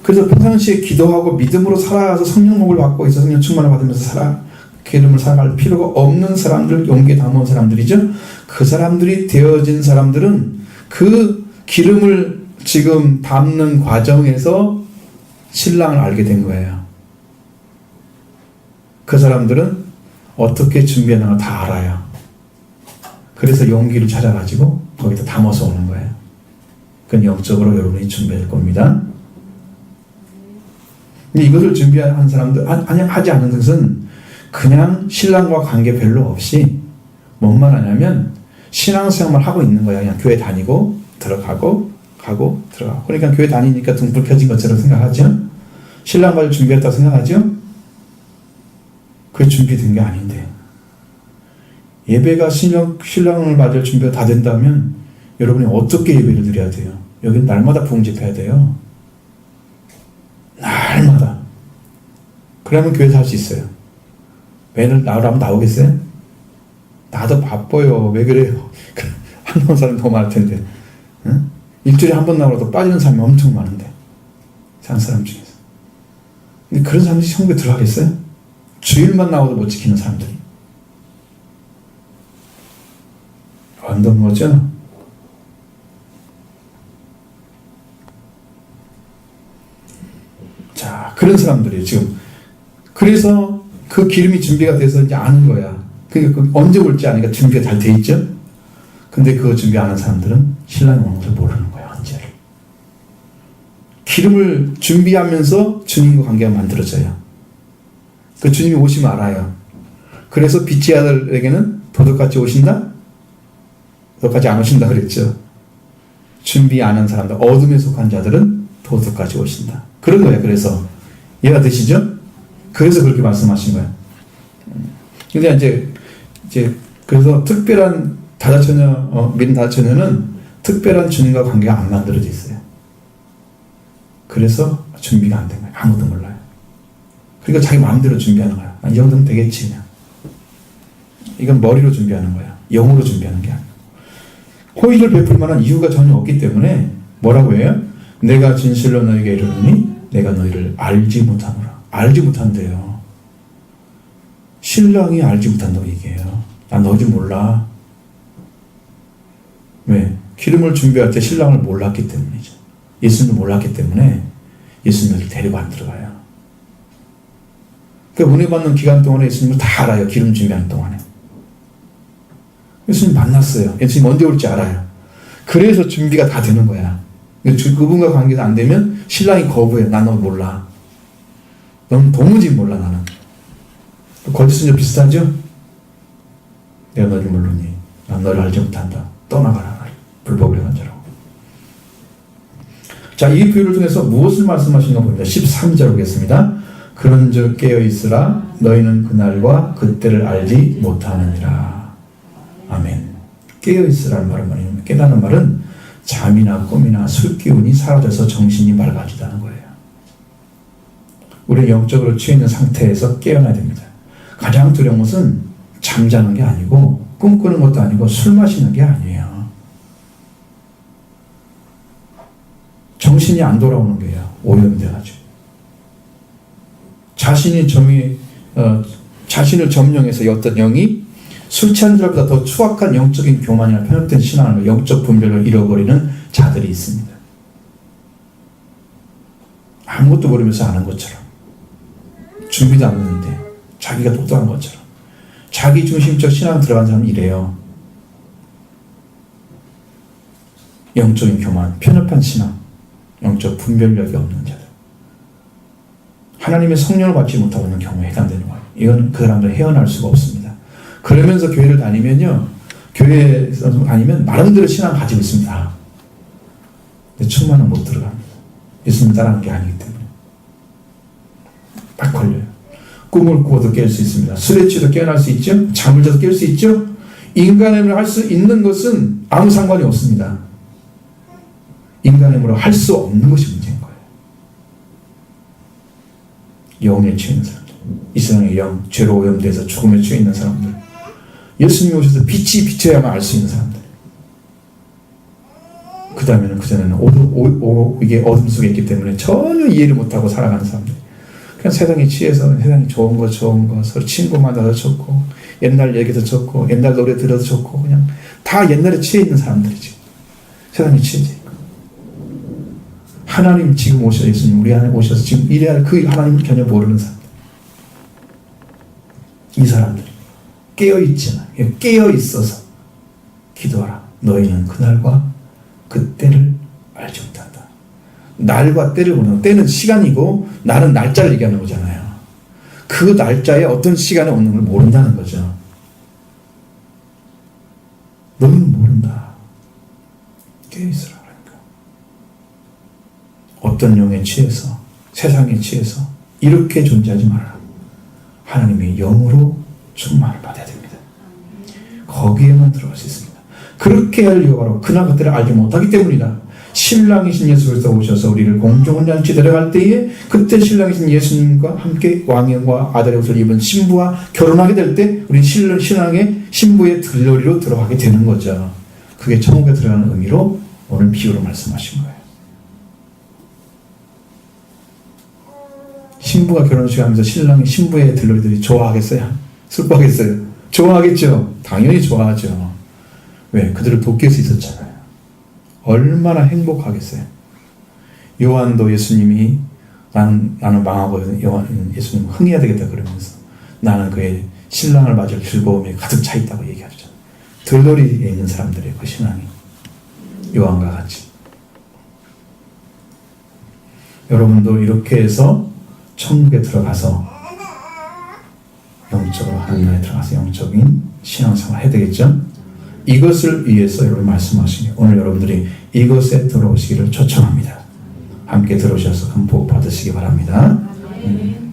그래서 평상시에 기도하고 믿음으로 살아가서 성령 복을 받고 있어 성령 충만을 받으면서 기름을 살아갈 필요가 없는 사람들, 용기에 담아온 사람들이죠. 그 사람들이 되어진 사람들은 그 기름을 지금 담는 과정에서 신랑을 알게 된 거예요. 그 사람들은 어떻게 준비하는가 다 알아요. 그래서 용기를 찾아가지고 거기다 담아서 오는 거예요. 그건 영적으로 여러분이 준비할 겁니다. 근데 이것을 준비한 사람들, 하지 않은 것은 그냥 신랑과 관계 별로 없이 뭔만 하냐면 신앙생활 하고 있는 거야. 그냥 교회 다니고 들어가고 가고 들어가고. 그러니까 교회 다니니까 등불 켜진 것처럼 생각하죠. 신랑과를 준비했다고 생각하죠. 그게 준비된 게 아닌데, 예배가 신랑을 맞을 준비가 다 된다면 여러분이 어떻게 예배를 드려야 돼요? 여기는 날마다 부흥 집회해야 돼요. 날마다. 그러면 교회에서 할 수 있어요. 매일 나오라면 나오겠어요? 나도 바빠요. 왜 그래요? 한 번 사람이 더 많을 텐데. 응? 일주일에 한 번 나오라도 빠지는 사람이 엄청 많은데. 산 사람 중에서. 근데 그런 사람들이 천국에 들어가겠어요? 주일만 나와도 못 지키는 사람들이. 완전 멋져. 자, 그런 사람들이 지금. 그래서 그 기름이 준비가 돼서 이제 아는 거야. 그러니까 언제 올지 아니까 준비가 잘 돼 있죠? 근데 그거 준비 안 한 사람들은 신랑이 오는 것을 모르는 거야, 언제를. 기름을 준비하면서 주님과 관계가 만들어져요. 그 주님이 오시면 알아요. 그래서 빛의 아들에게는 도둑같이 오신다? 도둑같이 안 오신다 그랬죠. 준비 안 한 사람들, 어둠에 속한 자들은 도둑같이 오신다. 그런 거예요. 그래서 이해가 되시죠? 그래서 그렇게 말씀하신 거예요. 근데 이제 그래서 특별한 다자처녀, 믿은 다자처녀는 특별한 주님과 관계가 안 만들어져 있어요. 그래서 준비가 안 된 거예요. 아무도 몰라요. 그러니까 자기 마음대로 준비하는 거야. 이 정도면 되겠지 그냥. 이건 머리로 준비하는 거야. 영으로 준비하는 게 아니고. 호의를 베풀 만한 이유가 전혀 없기 때문에 뭐라고 해요? 내가 진실로 너에게 이르노니 내가 너희를 알지 못하노라. 알지 못한대요. 신랑이 알지 못한다고 얘기해요. 난 너희들 몰라. 왜? 기름을 준비할 때 신랑을 몰랐기 때문이죠. 예수님을 몰랐기 때문에 예수님을 데리고 안 들어가요. 그 은혜 받는 기간 동안에 예수님을 다 알아요. 기름 준비하는 동안에. 예수님 만났어요. 예수님 언제 올지 알아요. 그래서 준비가 다 되는 거야. 그분과 관계가 안 되면 신랑이 거부해요. 난 너 몰라. 넌 도무지 몰라 나는. 거짓은요 비슷하죠? 내가 너를 모르니 난 너를 알지 못한다. 떠나가라. 불법을 행한 자라고. 자, 이 비유를 통해서 무엇을 말씀하시는가 봅니다. 13절 보겠습니다. 그런즉 깨어있으라 너희는 그날과 그때를 알지 못하느니라. 아멘. 깨어있으라는 말은 뭐냐면 깨닫는 말은 잠이나 꿈이나 술기운이 사라져서 정신이 맑아지다는 거예요. 우리는 영적으로 취해있는 상태에서 깨어나야 됩니다. 가장 두려운 것은 잠자는 게 아니고 꿈꾸는 것도 아니고 술 마시는 게 아니에요. 정신이 안 돌아오는 거예요. 오염돼가지고. 자신을 점령해서 어떤 영이 술 취한 자보다 더 추악한 영적인 교만이나 편협된 신앙을 영적 분별을 잃어버리는 자들이 있습니다. 아무것도 모르면서 아는 것처럼 준비도 안 했는데 자기가 똑똑한 것처럼 자기 중심적 신앙 들어간 사람은 이래요. 영적인 교만, 편협한 신앙, 영적 분별력이 없는 자들. 하나님의 성령을 받지 못하고 있는 경우에 해당되는 거예요. 이건 그 사람들 헤어날 수가 없습니다. 그러면서 교회를 다니면요, 교회에서 다니면 나름대로 신앙 가지고 있습니다. 근데 충만은 못 들어갑니다. 예수님 따라하는 게 아니기 때문에. 딱 걸려요. 꿈을 꾸어도 깰 수 있습니다. 술에 취해도 깨어날 수 있죠. 잠을 자도 깰 수 있죠. 인간의 힘으로 할 수 있는 것은 아무 상관이 없습니다. 인간의 힘으로 할 수 없는 것이 문제인 거예요. 영에 취해 있는 사람들, 이 세상의 영, 죄로 오염돼서 죽음에 취해 있는 사람들, 예수님이 오셔서 빛이 비춰야만 알 수 있는 사람들. 그 다음에는 그전에는 이게 어둠 속에 있기 때문에 전혀 이해를 못하고 살아가는 사람들. 그냥 세상에 취해서 세상에 좋은 거 서로 친구 만나서 좋고 옛날 얘기도 좋고 옛날 노래 들어도 좋고 그냥 다 옛날에 취해 있는 사람들이지. 세상에 취해져 있고. 하나님 지금 오셔서 예수님 우리 안에 오셔서 지금 이래야 할 그 하나님을 전혀 모르는 사람들. 이 사람들 깨어있잖아. 깨어있어서 기도하라. 너희는 그날과 그때를 알지 못한다. 날과 때를 보는, 때는 시간이고 날은 날짜를 얘기하는 거잖아요. 그 날짜에 어떤 시간에 오는 걸 모른다는 거죠. 너희는 모른다. 깨어있으라. 그러니까 어떤 영에 취해서 세상에 취해서 이렇게 존재하지 말아라. 하나님의 영으로 충만을 받아야 됩니다. 거기에만 들어갈 수 있습니다. 그렇게 할 이유가 바로 그날 그때를 알지 못하기 때문이다. 신랑이신 예수 그리스도 오셔서 우리를 공중한 잔치 데려갈 때에 그때 신랑이신 예수님과 함께 왕과 아들의 옷을 입은 신부와 결혼하게 될 때 우리 신랑의 신부의 들러리로 들어가게 되는 거죠. 그게 천국에 들어가는 의미로 오늘 비유로 말씀하신 거예요. 신부가 결혼식 하면서 신랑이 신부의 들러리들이 좋아하겠어요? 슬퍼하겠어요? 좋아하겠죠? 당연히 좋아하죠. 왜? 그들을 돕길 수 있었잖아요. 얼마나 행복하겠어요. 요한도 예수님이 나는 망하고 예수님 흥해야 되겠다 그러면서 나는 그의 신랑을 맞을 즐거움이 가득 차 있다고 얘기하죠. 들러리에 있는 사람들의 그 신앙이 요한과 같이. 여러분도 이렇게 해서 천국에 들어가서 영적으로 하나님 나라에 들어가서 영적인 신앙생활을 해야 되겠죠. 이것을 위해서 여러분 말씀하시니 오늘 여러분들이 이것에 들어오시기를 초청합니다. 함께 들어오셔서 큰 복 받으시기 바랍니다. 네.